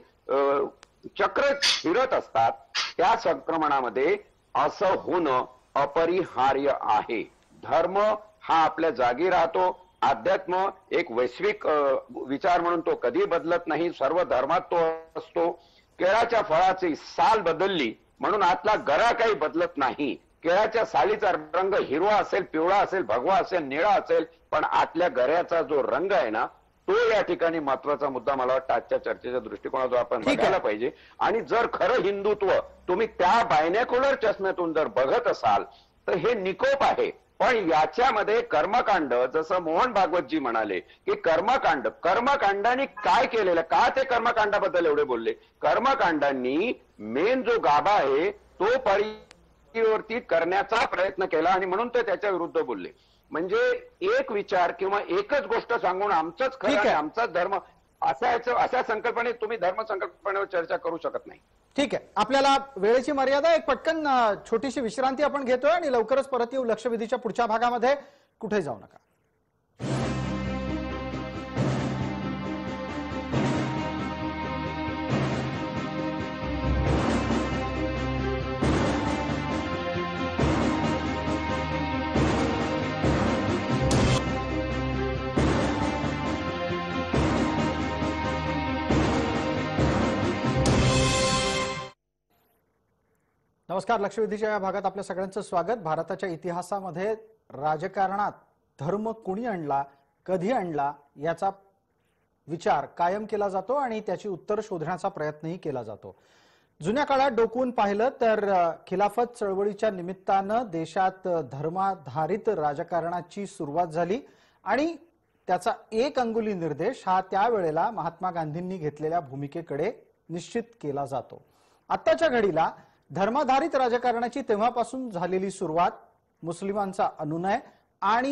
चक्र फिरत असतात त्या संक्रमणामध्ये असं होणं अपरिहार्य आहे. धर्म हा आपल्या जागी राहतो, अध्यात्म एक वैश्विक विचार म्हणून तो कधी बदलत नाही, सर्व धर्मात तो असतो. केळाच्या फळाची साल बदलली म्हणून आतला गरा काही बदलत नाही. केळाच्या सालीचा रंग हिरवा असेल, पिवळा असेल, भगवा असेल, निळा असेल, पण आतल्या गऱ्याचा जो रंग आहे ना, तो या ठिकाणी महत्वाचा मुद्दा मला वाटतं आजच्या चर्चेच्या दृष्टिकोनातून आपण बघायला पाहिजे. आणि जर खरं हिंदुत्व तुम्ही त्या बायनॅक्युलर चष्म्यातून जर बघत असाल तर हे निकोप आहे. पण याच्यामध्ये कर्मकांड, जसं मोहन भागवतजी म्हणाले की कर्मकांडांनी काय केलेलं, का ते कर्मकांडाबद्दल एवढे बोलले? कर्मकांडांनी मेन जो गाभा आहे तो परिवर्तित करण्याचा प्रयत्न केला आणि म्हणून ते त्याच्या विरुद्ध बोलले. म्हणजे एक विचार किंवा एकच गोष्ट सांगून आमचंच खरं आणि आमचाच धर्म अशा संकल्पनेत तुम्ही धर्म संकल्पनेवर चर्चा करू शकत नाही. ठीक आहे, आपल्याला वेळेची मर्यादा, एक पटकन छोटीशी विश्रांती आपण घेतोय आणि लवकरच परत येऊ लक्षवेधीच्या पुढच्या भागामध्ये. कुठे जाऊ नका. नमस्कार, लक्षवेधीच्या या भागात आपल्या सगळ्यांचं स्वागत. भारताच्या इतिहासामध्ये राजकारणात धर्म कुणी आणला, कधी आणला याचा विचार कायम केला जातो आणि त्याची उत्तर शोधण्याचा प्रयत्नही केला जातो. जुन्या काळात डोकवून पाहिलं तर खिलाफत चळवळीच्या निमित्तानं देशात धर्माधारित राजकारणाची सुरुवात झाली आणि त्याचा एक अंगुली निर्देश हा त्यावेळेला महात्मा गांधींनी घेतलेल्या भूमिकेकडे निश्चित केला जातो. आत्ताच्या घडीला धर्माधारित राजकारणाची तेव्हापासून झालेली सुरुवात, मुस्लिमांचा अनुनय आणि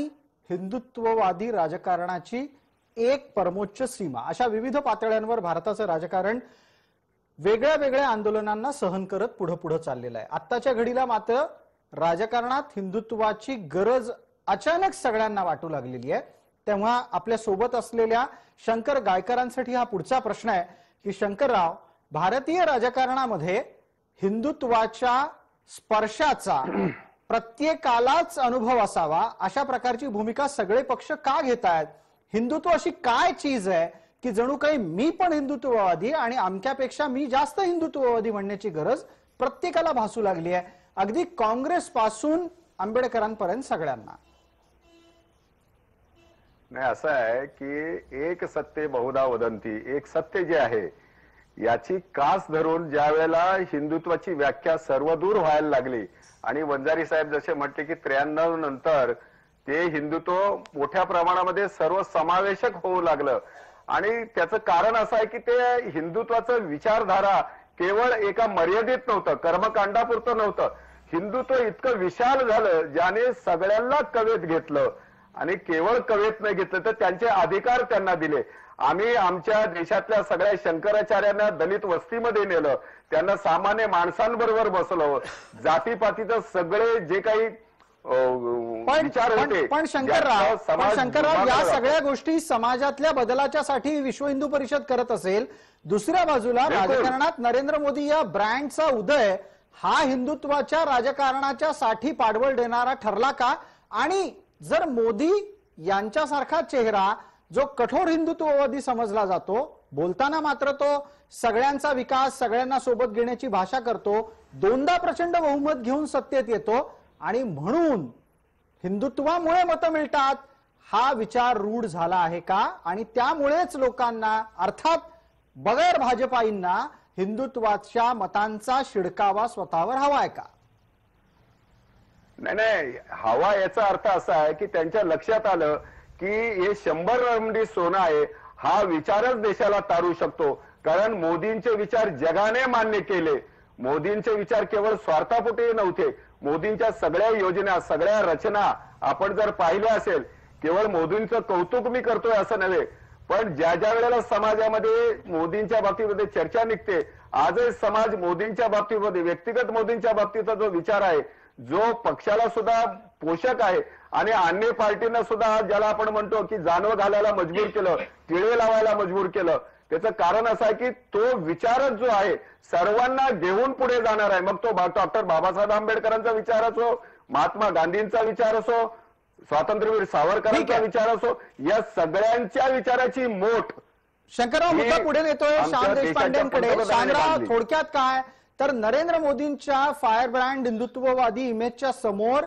हिंदुत्ववादी राजकारणाची एक परमोच्च सीमा, अशा विविध पातळ्यांवर भारताचं राजकारण वेगळ्या वेगळ्या आंदोलनांना सहन करत पुढे पुढे चाललेलं आहे. आत्ताच्या घडीला मात्र राजकारणात हिंदुत्वाची गरज अचानक सगळ्यांना वाटू लागलेली आहे. तेव्हा आपल्या सोबत असलेल्या शंकर गायकरांसाठी हा पुढचा प्रश्न आहे की शंकरराव, भारतीय राजकारणामध्ये हिंदुत्वाच्या स्पर्शाचा प्रत्येकालाच अनुभव असावा अशा प्रकारची भूमिका सगळे पक्ष का घेत आहेत? हिंदुत्व अशी काय चीज आहे की जणू काही मी पण हिंदुत्ववादी आणि आमच्यापेक्षा मी जास्त हिंदुत्ववादी म्हणण्याची गरज प्रत्येकाला भासू लागली आहे, अगदी काँग्रेस पासून आंबेडकरांपर्यंत सगळ्यांना? नाही, असं आहे की एक सत्य बहुधा वदंती, एक सत्य जे आहे याची कास धरून ज्या वेळेला हिंदुत्वाची व्याख्या सर्वदूर व्हायला लागली आणि वंजारी साहेब जसे म्हटले की 93 नंतर ते हिंदुत्व मोठ्या प्रमाणामध्ये सर्व समावेशक होऊ लागलं. आणि त्याचं कारण असं आहे की ते हिंदुत्वाचं विचारधारा केवळ एका मर्यादित नव्हतं, कर्मकांडापुरतं नव्हतं. हिंदुत्व इतकं विशाल झालं ज्याने सगळ्यांना कवेत घेतलं आणि केवळ कवेत नाही घेतलं तर त्यांचे अधिकार त्यांना दिले. आम्ही आमच्या देशातल्या सगळ्या शंकराचार्यांना दलित वस्तीमध्ये नेलं, त्यांना सामान्य माणसांबरोबर बसवलं, जातीपातीचं सगळे जे काही विचार होते. पण शंकरराव, या सगळ्या गोष्टी समाजातल्या बदलाच्यासाठी विश्व हिंदू परिषद करत असेल, दुसऱ्या बाजूला राजकारणात नरेंद्र मोदी या ब्रँडचा उदय हा हिंदुत्वाच्या राजकारणाच्या साठी पाठबळ देणारा ठरला का? आणि जर मोदी यांच्यासारखा चेहरा जो कठोर हिंदुत्ववादी समजला जातो, बोलताना मात्र तो सगळ्यांचा विकास, सगळ्यांना सोबत घेण्याची भाषा करतो, दोनदा प्रचंड बहुमत घेऊन सत्तेत येतो आणि म्हणून हिंदुत्वामुळे मतं मिळतात, हा विचार रूढ झाला आहे का? आणि त्यामुळेच लोकांना, अर्थात बगैर भाजपाईंना, हिंदुत्वाच्या मतांचा शिडकावा स्वतःवर हवाय का? नाही, हवा याचा अर्थ असा आहे की त्यांच्या लक्षात आलं की हे 100 रमडी सोनं आहे, हा विचारच देशाला तारू शकतो. कारण मोदींचे विचार जगाने मान्य केले. मोदींचे विचार केवळ स्वार्थापोटी नव्हते. मोदींच्या सगळ्या योजना, सगळ्या रचना आपण जर पाहिल्या असेल, केवळ मोदींचं कौतुक मी करतोय असं नव्हे, पण ज्या ज्या वेळेला समाजामध्ये मोदींच्या बाबतीमध्ये चर्चा निघते, आजही समाज मोदींच्या बाबतीमध्ये, व्यक्तिगत मोदींच्या बाबतीचा जो विचार आहे, जो पक्षाला सुद्धा पोषक आहे आणि अन्य पार्टींना सुद्धा, ज्याला आपण म्हणतो की जानवं घालायला मजबूर केलं, टिळे लावायला मजबूर केलं, त्याचं कारण असं आहे की तो विचारच जो आहे सर्वांना घेऊन पुढे जाणार आहे. मग तो डॉक्टर बाबासाहेब आंबेडकरांचा विचार असो, महात्मा गांधींचा विचार असो, स्वातंत्र्यवीर सावरकरांचा विचार असो, या सगळ्यांच्या विचाराची मोठ. शंकरराव, मुद्दा पुढे नेतोय श्याम देशपांडेंकडे. श्यामराव, थोडक्यात काय तर नरेंद्र मोदींच्या फायर ब्रँड हिंदुत्ववादी इमेजच्या समोर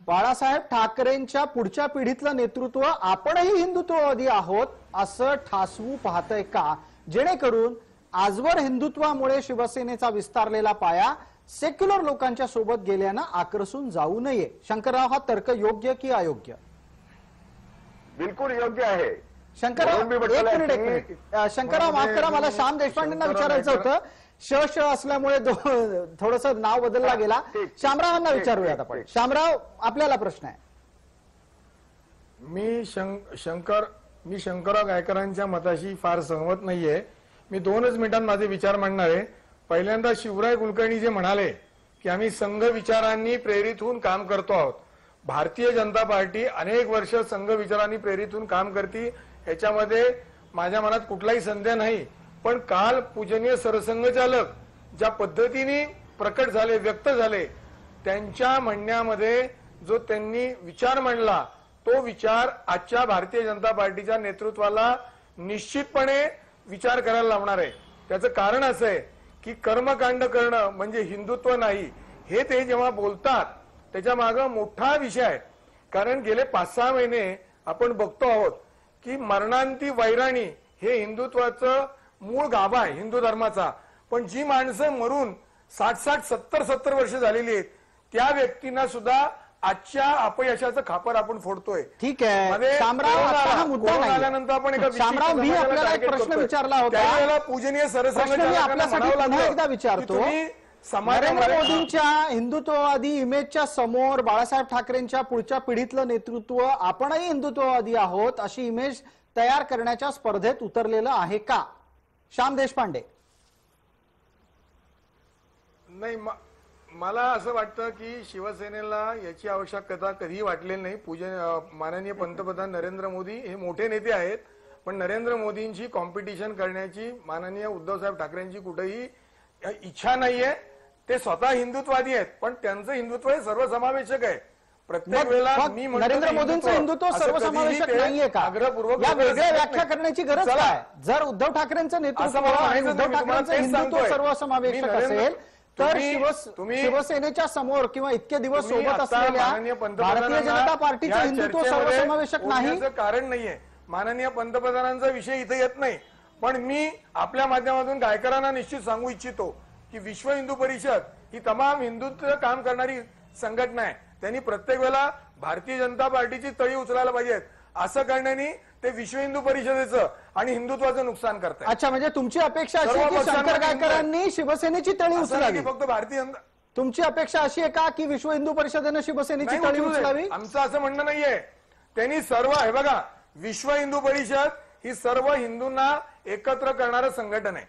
बाळासाहेब ठाकरेंच्या पुढच्या पिढीतलं नेतृत्व आपणही हिंदुत्ववादी आहोत असं ठासवू पाहतंय का, जेणेकरून आजवर हिंदुत्वामुळे शिवसेनेचा विस्तारलेला पाया सेक्युलर लोकांच्या सोबत गेल्यानं आक्रसून जाऊ नये? शंकरराव, हा तर्क योग्य की अयोग्य? बिलकुल योग्य आहे. शंकरराव, म्हणून मी एक म्हटलं मिनिट. शंकरराव, माफ करा, मला श्याम देशपांडेंना विचारायचं होतं. श असल्यामुळे थोडस नाव बदलला गेला. श्यामरावांना विचारूयात आपण. श्यामराव, आपल्याला प्रश्न आहे. मी शंकरराव गायकरांच्या मताशी फार सहमत नाहीये. मी 2च मिनिटांत माझे विचार मांडणार आहे. पहिल्यांदा शिवराय कुलकर्णी जे म्हणाले की आम्ही संघ विचारांनी प्रेरित होऊन काम करतो आहोत. भारतीय जनता पार्टी अनेक वर्ष संघ विचारांनी प्रेरित होऊन काम करते, याच्यामध्ये माझ्या मनात कुठलाही संदेह नाही. पण काल पूजनीय सरसंघचालक ज्या पद्धतीने प्रकट झाले, व्यक्त झाले, त्यांच्या म्हणण्यामध्ये जो त्यांनी विचार मांडला तो विचार आजच्या भारतीय जनता पार्टीच्या नेतृत्वाला निश्चितपणे विचार करायला लावणार आहे. त्याचं कारण असं आहे की कर्मकांड करणं म्हणजे हिंदुत्व नाही, हे ते जेव्हा बोलतात त्याच्या मागे मोठा विषय आहे. कारण गेले 5-6 महिने आपण बघतो आहोत की मरणांती वैराणी हे हिंदुत्वाचं मूळ गाभा आहे हिंदू धर्माचा. पण जी माणसं मरून 60-60, 70-70 वर्ष झालेली आहेत त्या व्यक्तींना सुद्धा आजच्या अपयशाचं खापर आपण फोडतोय. ठीक आहे शामराव, आता हा मुद्दा नाही. आल्यानंतर आपण शामराव, मी आपल्याला एक प्रश्न विचारला होता. त्यावेळेला पूजनीय सरसंघचालकांना म्हणावं पुन्हा एकदा लागलं विचारतो. की नरेंद्र मोदींच्या हिंदुत्ववादी इमेजच्या समोर बाळासाहेब ठाकरेंच्या पुढच्या पिढीतलं नेतृत्व आपणही हिंदुत्ववादी आहोत अशी इमेज तयार करण्याच्या स्पर्धेत उतरलेलं आहे का? श्याम देशपांडे. नाही, मला असं वाटतं की शिवसेनेला याची आवश्यकता कधीही वाटलेली नाही. माननीय पंतप्रधान नरेंद्र मोदी हे मोठे नेते आहेत, पण नरेंद्र मोदींची कॉम्पिटिशन करण्याची माननीय उद्धवसाहेब ठाकरेंची कुठेही इच्छा नाहीये. ते स्वतः हिंदुत्ववादी आहेत, पण त्यांचं हिंदुत्व हे सर्वसमावेशक आहे. प्रत्येक वेळेला मी नरेंद्र मोदींचं हिंदुत्व सर्वसमावेशक नाहीये का? या वेगळ्या व्याख्या करण्याची गरज काय? जर उद्धव ठाकरेंचं नेतृत्व आणि उद्धव ठाकरेंचं हिंदुत्व सर्वसमावेशक असेल तर शिवसेनेच्या समोर किंवा इतके दिवस सोबत असलेल्या भारतीय जनता पार्टीचं हिंदुत्व सर्वसमावेशक नाही? कारण नाहीये. माननीय पंतप्रधानांचा विषय इथे येत नाही. पण मी आपल्या माध्यमातून गायकरांना निश्चित सांगू इच्छितो की विश्व हिंदू परिषद ही तमाम हिंदुत्व काम करणारी संघटना आहे. त्यांनी प्रत्येक वेळेला भारतीय जनता पार्टीची तळी उचलायला पाहिजेत. असं करण्याने ते विश्व हिंदू परिषदेचं आणि हिंदुत्वाचं नुकसान करतात. अच्छा, म्हणजे तुमची अपेक्षा अशी आहे की शंकर गायकरांनी शिवसेनेची तळी उचलावी? फक्त भारतीय जनता, तुमची अपेक्षा अशी आहे का की विश्व हिंदू परिषदेनं शिवसेनेची तळी उचलावी? आमचं असं म्हणणं नाहीये. त्यांनी सर्व, हे बघा, विश्व हिंदू परिषद ही सर्व हिंदूंना एकत्र करणारं संघटन आहे.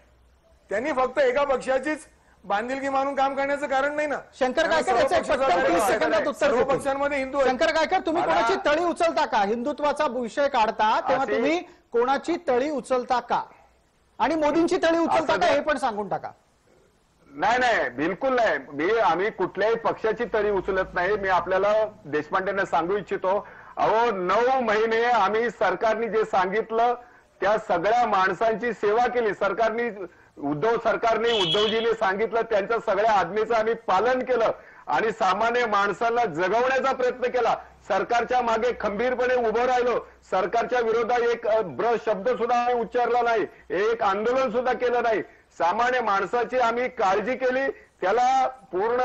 त्यांनी फक्त एका पक्षाचीच बांधिलकी मानून काम करण्याचं कारण नाही ना. शंकर गायकर, याचं एक पटकन 30 सेकंदात उत्तर सर्व देतो. पक्षांमध्ये हिंदू. शंकर गायकर, तुम्ही कोणाची तळी उचलता का? हिंदुत्वाचा विषय काढता तेव्हा तुम्ही कोणाची तळी उचलता का? आणि मोदींची तळी उचलता का हे पण सांगून टाका. नाही, बिलकुल नाही. आम्ही कुठल्याही पक्षाची तळी उचलत नाही. मी आपल्याला देशपांडेंना सांगू इच्छितो, अहो 9 महिने आम्ही सरकारने जे सांगितलं त्या सगळ्या माणसांची सेवा केली. उद्धवजीने सांगितलं त्यांच्या सगळ्या आज्ञेचं आम्ही पालन केलं आणि सामान्य माणसाला जगवण्याचा प्रयत्न केला. सरकारच्या मागे खंबीरपणे उभं राहिलो. सरकारच्या विरोधात एक शब्द सुद्धा उच्चारला नाही, एक आंदोलन सुद्धा केलं नाही. सामान्य माणसाची आम्ही काळजी केली, त्याला पूर्ण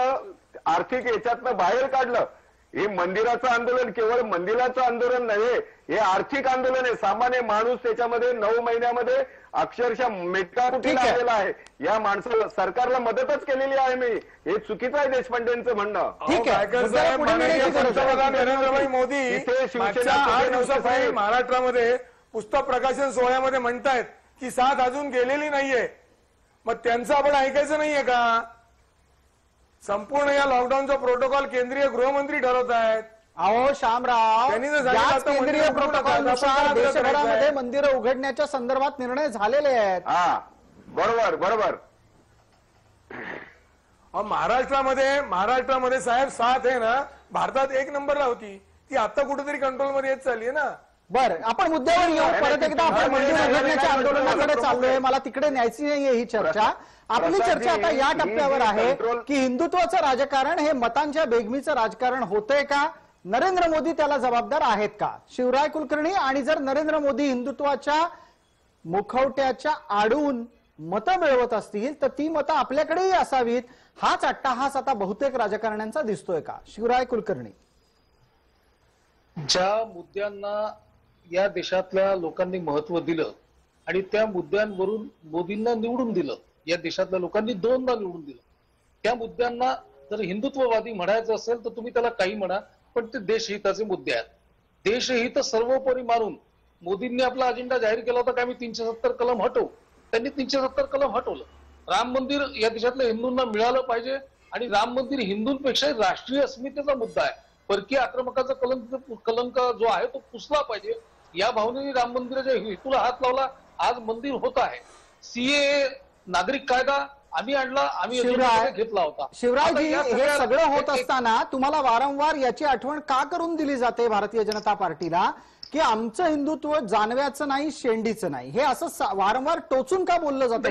आर्थिक याच्यातनं बाहेर काढलं. हे मंदिराचं आंदोलन केवळ मंदिराचं आंदोलन नव्हे, हे आर्थिक आंदोलन आहे. सामान्य माणूस त्याच्यामध्ये 9 महिन्यामध्ये अक्षरशः मेटाकुटीला आलेला आहे. या माणसाला सरकारला मदतच केलेली आहे मी. हे चुकीचं आहे देशपांडेंचं म्हणणं. ठीक आहे, पंतप्रधान नरेंद्रभाई मोदी इथे मागच्या 8 दिवसापूर्वी महाराष्ट्रामध्ये पुस्तक प्रकाशन सोहळ्यामध्ये म्हणतायत की साथ अजून गेलेली नाहीये. मग त्यांचं आपण ऐकायचं नाहीये का? संपूर्ण या लॉकडाऊनचा प्रोटोकॉल केंद्रीय गृहमंत्री ठरवत आहेत. अहो श्यामराव, याच केंद्रीय प्रोटोकॉलनुसार देशभरामध्ये मंदिरं उघडण्याच्या संदर्भात निर्णय झालेले आहेत. बरोबर. महाराष्ट्रामध्ये साहेब साथ आहे ना, भारतात 1 नंबरला होती ती, आता कुठेतरी कंट्रोलमध्ये येत चालली आहे ना. बरं, आपण मुद्द्यावर येऊ. परत एकदा आपण मंदिर उघडण्याच्या आंदोलनाकडे चाललोय. मला तिकडे न्यायची नाहीये ही चर्चा. आपली चर्चा आता या टप्प्यावर आहे की हिंदुत्वाचं राजकारण हे मतांच्या बेगमीचं राजकारण होतंय का, नरेंद्र मोदी त्याला जबाबदार आहेत का? शिवराय कुलकर्णी, आणि जर नरेंद्र मोदी हिंदुत्वाच्या मुखवट्याच्या आडून मतं मिळवत असतील तर ती मतं आपल्याकडेही असावीत, हाच अट्टाहास आता बहुतेक राजकारण्यांचा दिसतोय का? शिवराय कुलकर्णी. ज्या मुद्द्यांना या देशातल्या लोकांनी महत्व दिलं आणि त्या मुद्द्यांवरून मोदींना निवडून दिलं, या देशातल्या लोकांनी 2दा निवडून दिलं, त्या मुद्द्यांना जर हिंदुत्ववादी म्हणायचं असेल तर तुम्ही त्याला काही म्हणा, पण ते देशहिताचे मुद्दे आहेत. देशहित सर्वोपरी मानून मोदींनी आपला अजेंडा जाहीर केला होता का मी 370 कलम हटवू. त्यांनी 370 कलम हटवलं. राम मंदिर या देशातल्या हिंदूंना मिळालं पाहिजे आणि राम मंदिर हिंदूंपेक्षा राष्ट्रीय अस्मितेचा मुद्दा आहे. परकीय आक्रमकाचा कलंक जो आहे तो पुसला पाहिजे या भावनेने राम मंदिराच्या हेतूला हात लावला. आज मंदिर होत आहे. सीए नागरिक कायदा आम्ही आणला, आम्ही घेतला होता. शिवरायजी, हे सगळं होत असताना तुम्हाला वारंवार याची आठवण का करून दिली जाते भारतीय जनता पार्टीला की आमचं हिंदुत्व जानव्याचं नाही, शेंडीचं नाही, हे असं वारंवार टोचून का बोललं जातं?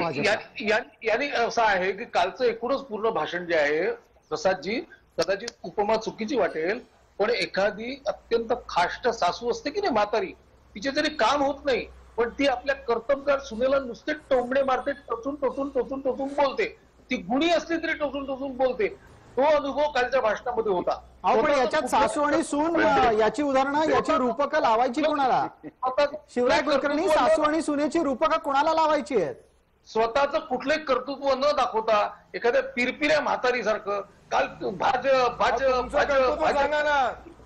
याने असं आहे की कालचं एकूणच पूर्ण भाषण जे आहे प्रसादजी, कदाचित उपमा चुकीची वाटेल, पण एखादी अत्यंत खाष्ट सासू असते की नाही म्हातारी, तिचे जरी काम होत नाही पण ती आपल्या कर्तबगार सुनेला नुसते टोमणे मारते, टोचून टोचून टोचून टोचून बोलते. ती गुणी असली तरी टोचून टोचून बोलते. तो अनुभव कालच्या भाषणामध्ये होता. पण याच्यात सासू आणि सून याची उदाहरणं, याची रूपकं लावायची कोणाला? शिवराय कुलकर्णी, सासू आणि सुनेची रूपकं कोणाला लावायची आहेत? स्वतःचं कुठलंही कर्तृत्व न दाखवता एखाद्या पिरपिऱ्या म्हातारीसारखं काल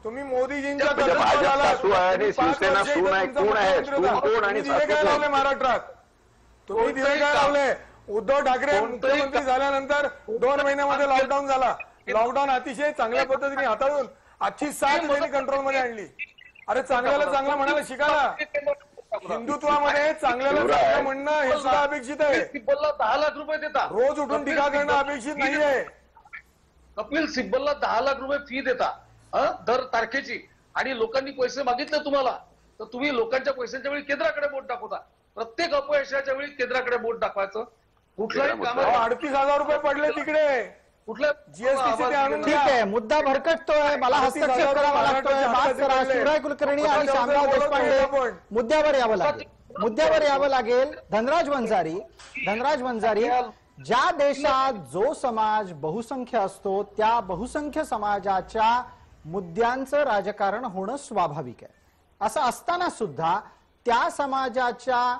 तुम्ही मोदीजींच्या भाजप सासू आहे आणि शिवसेना सून आहे. कोण आहे सून कोण आणि सासू लावले महाराष्ट्रात? तुम्ही दिवे काय लावले? उद्धव ठाकरे मुख्यमंत्री झाल्यानंतर 2 महिन्यामध्ये लॉकडाऊन झाला. लॉकडाऊन अतिशय चांगल्या पद्धतीने हाताळून आजची साथ त्यांनी कंट्रोलमध्ये आणली. अरे चांगल्याला चांगलं म्हणायला शिकायला. हिंदुत्वामध्ये चांगल्याला चांगलं म्हणणं हे सुद्धा अपेक्षित आहे. सिब्बलला 10 लाख रुपये देता. रोज उठून टीका करणं अपेक्षित नाहीये. कपिल सिब्बलला 10 लाख रुपये फी देता दर तारखेची, आणि लोकांनी पैसे मागितले तुम्हाला तर तुम्ही लोकांच्या पैशांच्या वेळी केंद्राकडे बोट दाखवता. प्रत्येक अपयशाच्या वेळी केंद्राकडे बोट दाखवायचं. कुठल्याही कामात 38,000 रुपये पडले तिकडे. कुठल्या जीएसटी ठीक आहे, मुद्दा भरकटतोय, मला हस्तक्षेप करावा लागतोय. माफ करा शिवराय कुलकर्णी आणि शामराव देशपांडे, मुद्द्यावर यावं लागेल. धनराज वंजारी, ज्या देशात जो समाज बहुसंख्य असतो त्या बहुसंख्य समाजाच्या मुद्द्यांचं राजकारण होणं स्वाभाविक आहे. असं असताना सुद्धा त्या समाजाच्या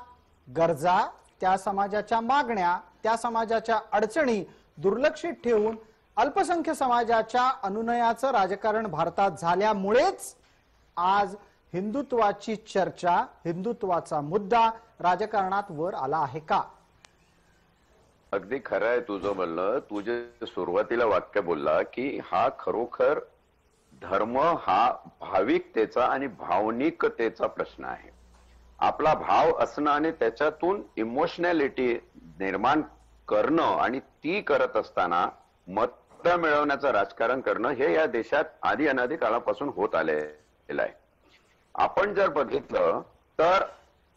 गरजा, त्या समाजाच्या मागण्या, त्या समाजाच्या अडचणी दुर्लक्षित ठेवून अल्पसंख्य समाजाच्या अनुनयाचं राजकारण भारतात झाल्यामुळेच आज हिंदुत्वाची चर्चा, हिंदुत्वाचा मुद्दा राजकारणात वर आला आहे का? अगदी खरं आहे तुझं म्हणणं. तू जे सुरुवातीला वाक्य बोलला की हा खरोखर धर्म हा भाविकतेचा आणि भावनिकतेचा प्रश्न आहे. आपला भाव असणं आणि त्याच्यातून इमोशनॅलिटी निर्माण करणं आणि ती करत असताना मत मिळवण्याचं राजकारण करणं हे या देशात आधी अनादी काळापासून होत आलेलं आहे. आपण जर बघितलं तर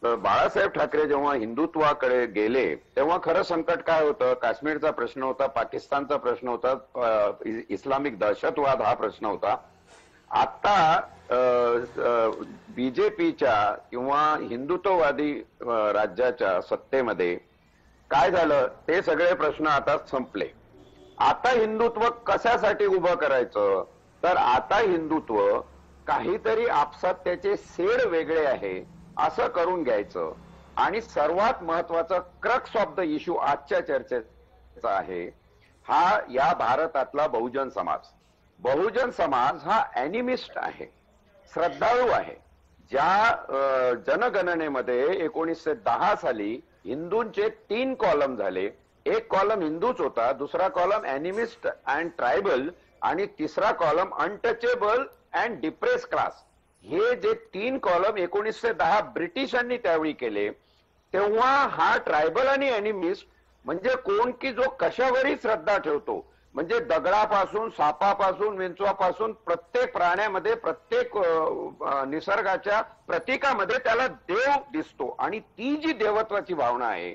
बाळासाहेब ठाकरे जेव्हा हिंदुत्वाकडे गेले तेव्हा खरं संकट काय होतं? काश्मीरचा प्रश्न होता, पाकिस्तानचा प्रश्न होता, इस्लामिक दहशतवाद हा प्रश्न होता. आता बीजेपीच्या किंवा हिंदुत्ववादी राज्याच्या सत्तेमध्ये काय झालं? ते सगळे प्रश्न आता संपले. आता हिंदुत्व कशासाठी उभं करायचं? तर आता हिंदुत्व काहीतरी आपसात त्याचे सेड वेगळे आहे असं करून घ्यायचं. आणि सर्वात महत्वाचं क्रक्स ऑफ द इश्यू आजच्या चर्चेचा आहे हा या भारतातला बहुजन समाज. बहुजन समाज हा अॅनिमिस्ट आहे, श्रद्धाळू आहे. ज्या जनगणनेमध्ये 1910 साली हिंदूंचे 3 कॉलम झाले. एक कॉलम हिंदूच होता, दुसरा कॉलम अॅनिमिस्ट अँड ट्रायबल आणि तिसरा column untouchable and depress class. हे जे 3 कॉलम 1910 ब्रिटिशांनी त्यावेळी केले तेव्हा हा ट्रायबल आणि अॅनिमिस्ट म्हणजे कोण की जो कशावरही श्रद्धा ठेवतो म्हणजे दगडापासून, सापापासून, विंचवापासून प्रत्येक प्राण्यामध्ये, प्रत्येक निसर्गाच्या प्रतीकामध्ये त्याला देव दिसतो. आणि ती जी देवत्वाची भावना आहे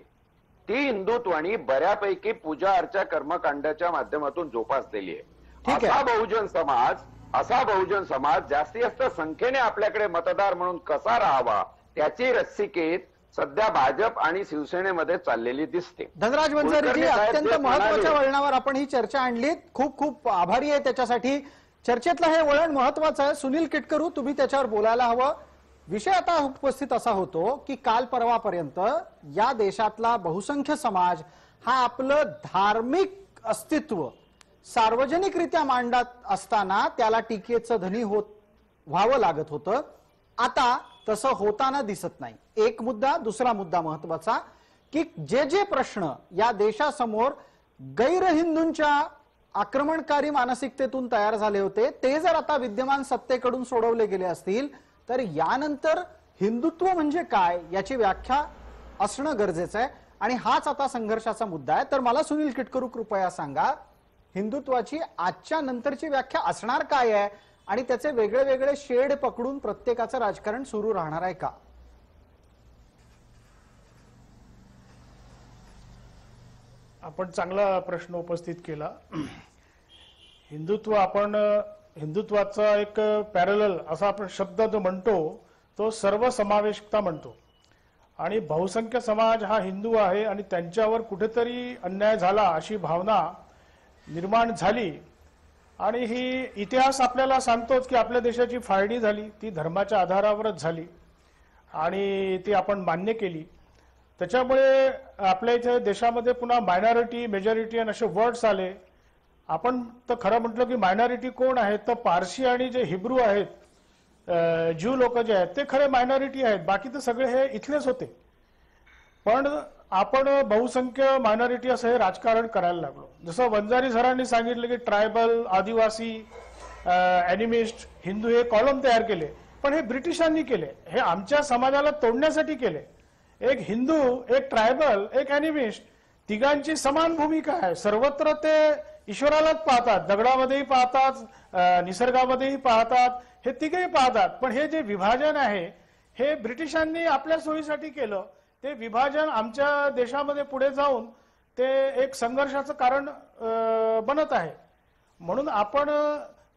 ती हिंदुत्वानी बऱ्यापैकी पूजा अर्चा कर्मकांडाच्या माध्यमातून जोपासलेली आहे. असा बहुजन समाज जास्तीत जास्त संख्येने आपल्याकडे मतदार म्हणून कसा राहावा त्याची रस्सीकेत सध्या भाजप आणि शिवसेनेमध्ये चाललेली दिसते. धनराज वंजारीजी, अत्यंत महत्वाच्या वळणावर आपण ही चर्चा आणलीत. खूप खूप आभारी आहे त्याच्यासाठी. चर्चेतलं हे वळण महत्वाचं आहे. सुनील किटकरू, तुम्ही त्याच्यावर बोलायला हवं. विषय आता उपस्थित असा होतो की काल परवापर्यंत या देशातला बहुसंख्य समाज हा आपलं धार्मिक अस्तित्व सार्वजनिकरित्या मांडत असताना त्याला टीकेचं धनी व्हावं लागत होतं. आता तसं होताना दिसत नाही. एक मुद्दा. दुसरा मुद्दा महत्वाचा की जे प्रश्न या देशासमोर गैरहिंदूंच्या आक्रमणकारी मानसिकतेतून तयार झाले होते ते जर आता विद्यमान सत्तेकडून सोडवले गेले असतील तर यानंतर हिंदुत्व म्हणजे काय याची व्याख्या असणं गरजेचं आहे. आणि हाच आता संघर्षाचा मुद्दा आहे. तर मला सुनील किटकरू कृपया सांगा, हिंदुत्वाची आजच्या नंतरची व्याख्या असणार काय आहे आणि त्याचे वेगळे वेगळे शेड पकडून प्रत्येकाचं राजकारण सुरू राहणार आहे का? आपण चांगला प्रश्न उपस्थित केला. हिंदुत्वाचा एक पॅरलल असा आपण शब्द जो म्हणतो तो सर्वसमावेशकता म्हणतो. आणि बहुसंख्य समाज हा हिंदू आहे आणि त्यांच्यावर कुठेतरी अन्याय झाला अशी भावना निर्माण झाली. आणि ही इतिहास आपल्याला सांगतोच की आपल्या देशाची फाळणी झाली ती धर्माच्या आधारावरच झाली आणि ती आपण मान्य केली. त्याच्यामुळे आपल्या इथे देशामध्ये पुन्हा मायनॉरिटी, मेजॉरिटी आणि असे वर्ड्स आले. आपण तर खरं म्हटलं की मायनॉरिटी कोण आहेत तर पारशी आणि जे हिब्रू आहेत, ज्यू लोक जे आहेत ते खरे मायनॉरिटी आहेत. बाकी तर सगळे हे इथलेच होते. पण आपण बहुसंख्य मायनॉरिटी असं हे राजकारण करायला लागलो. जसं वंजारी सरांनी सांगितलं की ट्रायबल, आदिवासी, ॲनिमिस्ट, हिंदू हे कॉलम तयार केले. पण हे ब्रिटिशांनी केले. हे आमच्या समाजाला तोडण्यासाठी केले. एक हिंदू, एक ट्रायबल, एक ॲनिमिस्ट तिघांची समान भूमिका आहे. सर्वत्र ते ईश्वरालाच पाहतात, दगडामध्येही पाहतात, निसर्गामध्येही पाहतात, हे तिघेही पाहतात. पण हे जे विभाजन आहे हे ब्रिटिशांनी आपल्या सोयीसाठी केलं. ते विभाजन आमच्या देशामध्ये पुढे जाऊन ते एक संघर्षाचं कारण बनत आहे. म्हणून आपण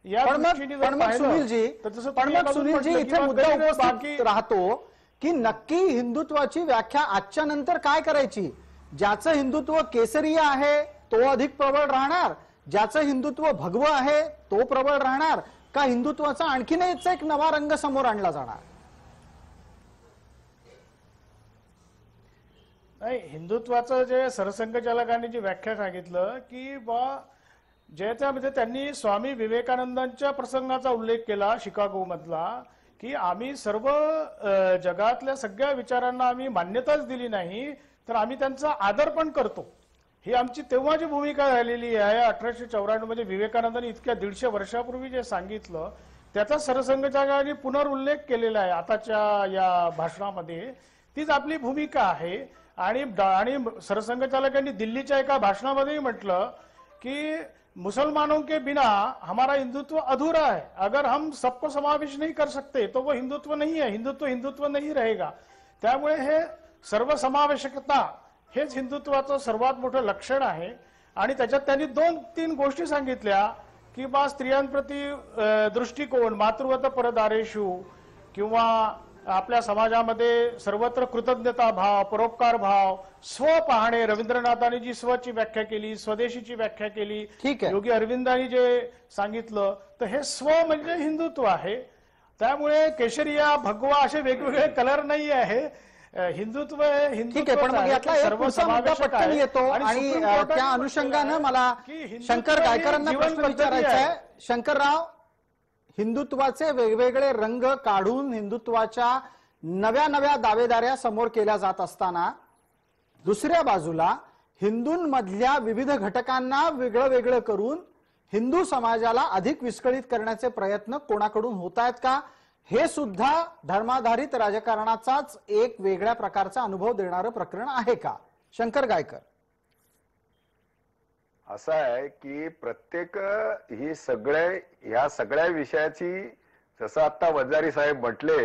या सुनीलजी इथे मुद्दा उपस्थित राहतो की नक्की हिंदुत्वाची व्याख्या आजच्या नंतर काय करायची? ज्याचं हिंदुत्व केसरीय आहे तो अधिक प्रबळ राहणार, ज्याचं हिंदुत्व भगवं आहे तो प्रबळ राहणार, का हिंदुत्वाचा आणखीनच एक नवा रंग समोर आणला जाणार? नाही, हिंदुत्वाचं जे सरसंघचालकांनी जी व्याख्या सांगितलं की ज्याच्यामध्ये त्यांनी स्वामी विवेकानंदांच्या प्रसंगाचा उल्लेख केला शिकागो मधला, की आम्ही सर्व जगातल्या सगळ्या विचारांना आम्ही मान्यताच दिली नाही तर आम्ही त्यांचा आदर पण करतो. ही आमची तेव्हाची भूमिका झालेली आहे. 1894 मध्ये विवेकानंदांनी इतक्या 150 वर्षापूर्वी जे सांगितलं त्याचा सरसंघचालकांनी पुनरुल्लेख केलेला आहे आताच्या या भाषणामध्ये. तीच आपली भूमिका आहे. आणि सरसंघचालकांनी दिल्लीच्या एका भाषणामध्येही म्हटलं की मुसलमानों के बिना हमारा हिंदुत्व अधूरा है. अगर हम सबको समावेश नहीं कर सकते तो वो हिंदुत्व नहीं है. हिंदुत्व नहीं रहेगा. त्यामुळे हे सर्वसमावेशकता हेच हिंदुत्वाचं सर्वात मोठं लक्षण आहे. आणि त्याच्यात त्यांनी 2-3 गोष्टी सांगितल्या की स्त्रियांप्रती दृष्टिकोन, मातृवत परदारेषु, किंवा आपल्या समाजामध्ये सर्वत्र कृतज्ञता भाव, परोपकार भाव, स्व पाहणे. रवींद्रनाथांनी जी स्वची व्याख्या केली, स्वदेशीची व्याख्या केली, योगी अरविंदांनी जे सांगितलं, तर हे स्व म्हणजे हिंदुत्व आहे. त्यामुळे केशरिया, भगवा असे वेगवेगळे कलर नाही आहे. हिंदुत्व ठीक आहे. पण मग यातला एक मुद्दा पटकन येतो आणि त्या अनुषंगानं मला शंकर गायकरांना प्रश्न विचारायचा आहे. शंकरराव, हिंदुत्वाचे वेगवेगळे रंग काढून हिंदुत्वाच्या नव्या दावेदाऱ्या समोर केल्या जात असताना दुसऱ्या बाजूला हिंदूंमधल्या विविध घटकांना वेगळं करून हिंदू समाजाला अधिक विस्कळीत करण्याचे प्रयत्न कोणाकडून होत आहेत का? हे सुद्धा धर्माधारित राजकारणाचाच एक वेगळ्या प्रकारचा अनुभव देणारं प्रकरण आहे का? शंकर गायकर. असं आहे की प्रत्येक ह्या सगळ्या विषयाची, जसं आता वजारी साहेब म्हटले,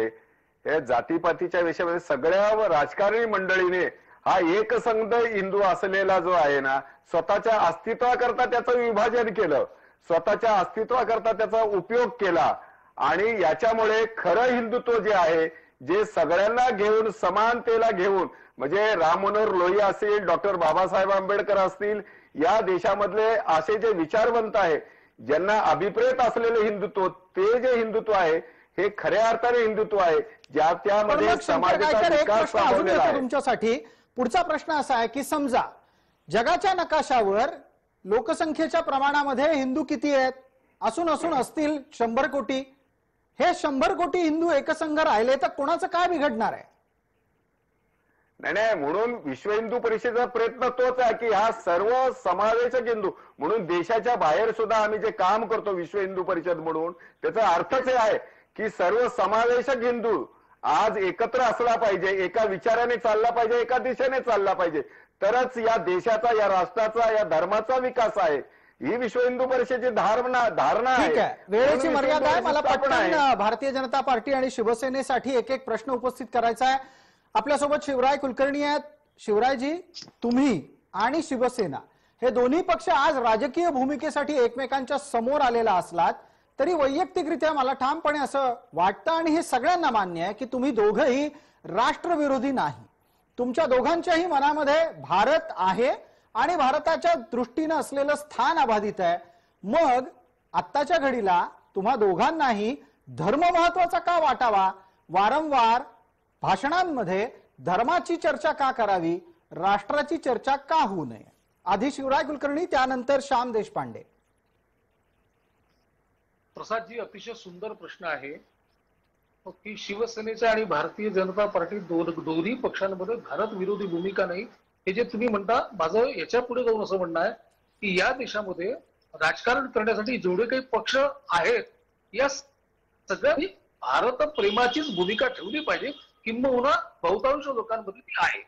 हे जातीपातीच्या विषयामध्ये सगळ्या राजकारणी मंडळीने हा एकसंध हिंदू असलेला जो आहे ना, स्वतःच्या अस्तित्वाकरता त्याचं विभाजन केलं, स्वतःच्या अस्तित्वाकरता त्याचा उपयोग केला. आणि याच्यामुळे खरं हिंदुत्व जे आहे, जे सगळ्यांना घेऊन, समानतेला घेऊन, म्हणजे राम मनोहर लोहिया असतील, डॉक्टर बाबासाहेब आंबेडकर असतील, या देशामधले असे जे विचारवंत आहे, ज्यांना अभिप्रेत असलेले हिंदुत्व, ते जे हिंदुत्व आहे हे खऱ्या अर्थाने हिंदुत्व आहे, ज्या त्यामध्ये एक समाजाचा विकास प्रश्न अजून साधवलेला येतो आहे. तुमच्यासाठी. पुढचा प्रश्न असा आहे की समजा जगाच्या नकाशावर लोकसंख्येच्या प्रमाणामध्ये हिंदू किती आहेत? असून असतील 100 कोटी. हे 100 कोटी हिंदू एकसंघ राहिले तर कोणाचं काय बिघडणार आहे? नाही, म्हणून विश्व हिंदू परिषदेचा प्रयत्न तोच आहे की हा सर्व समावेशक हिंदू म्हणून देशाच्या बाहेर सुद्धा आम्ही जे काम करतो विश्व हिंदू परिषद म्हणून, त्याचा अर्थच हे आहे की सर्व समावेशक हिंदू आज एकत्र असला पाहिजे, एका विचाराने चालला पाहिजे, एका दिशेने चालला पाहिजे, तरच या देशाचा, या राष्ट्राचा, या धर्माचा विकास आहे. ही विश्व हिंदू परिषदेची धारणा आहे. ठीक आहे, वेळेची मर्यादा आहे. मला पटकन भारतीय जनता पार्टी आणि शिवसेनेसाठी एक एक प्रश्न उपस्थित करायचा आहे. आपल्यासोबत शिवराय कुलकर्णी आहेत. शिवरायजी, तुम्ही आणि शिवसेना हे दोन्ही पक्ष आज राजकीय भूमिकेसाठी एकमेकांच्या समोर आलेला असलात तरी वैयक्तिकरित्या मला ठामपणे असं वाटतं, आणि हे सगळ्यांना मान्य आहे, की तुम्ही दोघंही राष्ट्रविरोधी नाही. तुमच्या दोघांच्याही मनामध्ये भारत आहे आणि भारताच्या दृष्टीनं असलेलं स्थान अबाधित आहे. मग आत्ताच्या घडीला तुम्हा दोघांनाही धर्म महत्वाचा का वाटावा? वारंवार भाषणांमध्ये धर्माची चर्चा का करावी? राष्ट्राची चर्चा का होऊ नये? आधी शिवराय कुलकर्णी, त्यानंतर श्याम देशपांडे. प्रसादजी, अतिशय सुंदर प्रश्न आहे की शिवसेनेच्या आणि भारतीय जनता पार्टी दोन्ही पक्षांमध्ये भारत विरोधी भूमिका नाही, हे जे तुम्ही म्हणता. माझं याच्या पुढे जाऊन असं म्हणणं आहे की या देशामध्ये राजकारण करण्यासाठी जेवढे काही पक्ष आहेत, या सगळ्यांनी भारत प्रेमाचीच भूमिका ठेवली पाहिजे, किंबहुना बहुतांश लोकांमध्ये ती आहे.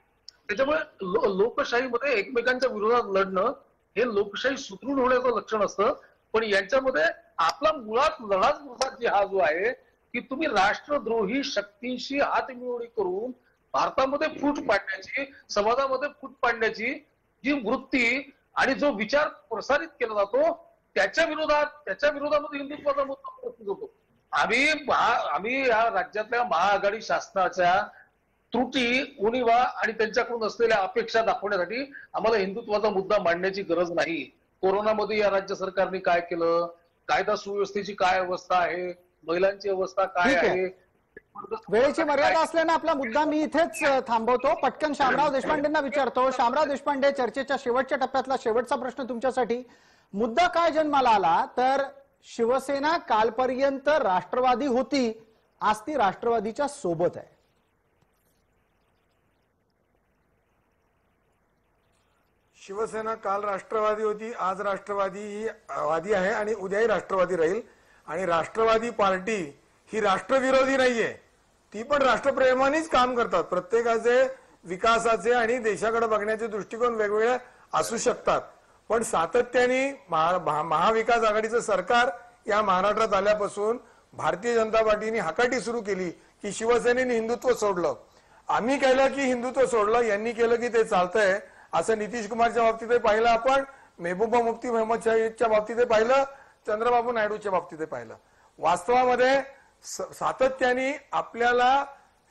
त्याच्यामुळे लोकशाहीमध्ये एकमेकांच्या विरोधात लढणं हे लोकशाही सुदृढ होण्याचं लक्षण असतं. पण यांच्यामध्ये आपला मुळात लढाच प्रसादजी हा जो आहे की तुम्ही राष्ट्रद्रोही शक्तींशी हातमिळवणी करून भारतामध्ये फूट पाडण्याची, समाजामध्ये फूट पाडण्याची जी वृत्ती आणि जो विचार प्रसारित केला जातो त्याच्या विरोधामध्ये हिंदुत्वाचा मुद्दा प्रस्तुत होतो. आम्ही या राज्यातल्या महाआघाडी शासनाच्या त्रुटी, उणिवा आणि त्यांच्याकडून असलेल्या अपेक्षा दाखवण्यासाठी आम्हाला हिंदुत्वाचा मुद्दा मांडण्याची गरज नाही. कोरोनामध्ये या राज्य सरकारने काय केलं, कायदा सुव्यवस्थेची काय अवस्था आहे, महिलांची अवस्था काय आहे. वेळेची मर्यादा असल्याने आपला मुद्दा मी इथेच थांबवतो. पटकन शामराव देशपांडेंना विचारतो. शामराव देशपांडे, चर्चेच्या शेवटच्या टप्प्यातला शेवटचा प्रश्न तुमच्यासाठी. मुद्दा काय जन्माला आला तर शिवसेना कालपर्यंत राष्ट्रवादी होती, आज ती राष्ट्रवादीच्या सोबत आहे. शिवसेना काल राष्ट्रवादी होती, आज राष्ट्रवादी आहे आणि उद्याही राष्ट्रवादी राहील. आणि राष्ट्रवादी पार्टी ही राष्ट्रविरोधी नाहीये, ती पण राष्ट्रप्रेमानेच काम करतात. प्रत्येकाचे विकासाचे आणि देशाकडे बघण्याचे दृष्टिकोन वेगवेगळे असू शकतात, पण सातत्याने महाविकास आघाडीचं सरकार या महाराष्ट्रात आल्यापासून भारतीय जनता पार्टीने हाकाटी सुरू केली की शिवसेनेने हिंदुत्व सोडलं. आम्ही केलं की हिंदुत्व सोडलं, यांनी केलं की ते चालतंय. असं नितीश कुमारच्या बाबतीत पाहिलं आपण, मेहबूबा मुफ्ती मोहम्मद शहीदच्या बाबतीत पाहिलं, चंद्रबाबू नायडूच्या बाबतीत पाहिलं. वास्तवामध्ये सातत्याने आपल्याला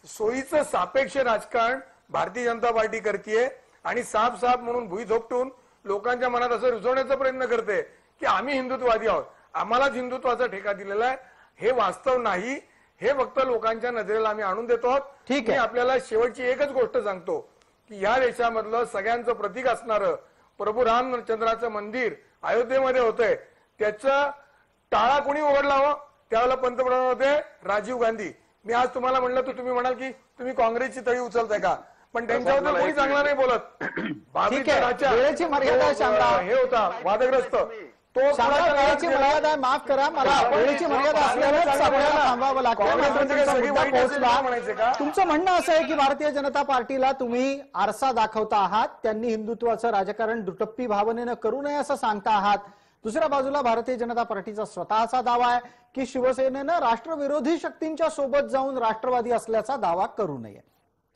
सोयीचं सापेक्ष राजकारण भारतीय जनता पार्टी करते आणि साफ म्हणून भुई झोपटून लोकांच्या मनात असं रुजवण्याचा प्रयत्न करते की आम्ही हिंदुत्ववादी आहोत, आम्हालाच हिंदुत्वाचा ठेका दिलेला आहे. हे वास्तव नाही, हे फक्त लोकांच्या नजरेला आम्ही आणून देतो आहोत. ठीक आहे. आपल्याला शेवटची एकच गोष्ट सांगतो की या देशामधलं सगळ्यांचं प्रतीक असणारं प्रभू रामचंद्राचं मंदिर अयोध्येमध्ये होतंय, त्याचा टाळा कोणी उघडला हो? त्यावेळेला पंतप्रधान होते राजीव गांधी. मी आज तुम्हाला म्हणलं तर तुम्ही म्हणाल की तुम्ही काँग्रेसची तळी उचलताय का, पण त्यांच्याबद्दल कोणी चांगला नाही बोलत. ठीक आहे, वेळेची मर्यादा आहे शामराव. हे होता वादग्रस्त, तो सांगा, कोणाच्या वेळेची काळात मर्यादा आहे, माफ करा मला, आपण वेळेची मर्यादा असल्यामुळे आपल्याला थांबावं लागतं. काँग्रेसचं मात्र काही तुमचा सगळी मुद्दा वाईट असेल पोहोचला. म्हणायचं का? तुमचं म्हणणं असं आहे की भारतीय जनता पार्टीला तुम्ही आरसा दाखवता आहात, त्यांनी हिंदुत्वाचं राजकारण दुटप्पी भावनेनं करू नये असं सांगता आहात. दुसऱ्या बाजूला भारतीय जनता पार्टीचा स्वतःचा दावा आहे की शिवसेनेनं राष्ट्रविरोधी शक्तींच्या सोबत जाऊन राष्ट्रवादी असल्याचा दावा करू नये.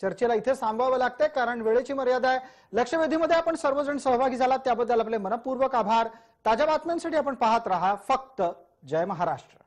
चर्चेला इथे थांबावं लागतंय कारण वेळेची मर्यादा आहे. लक्षवेधीमध्ये आपण सर्वजण सहभागी झालात त्याबद्दल आपले मनपूर्वक आभार. ताज्या बातम्यांसाठी आपण पाहत राहा फक्त जय महाराष्ट्र.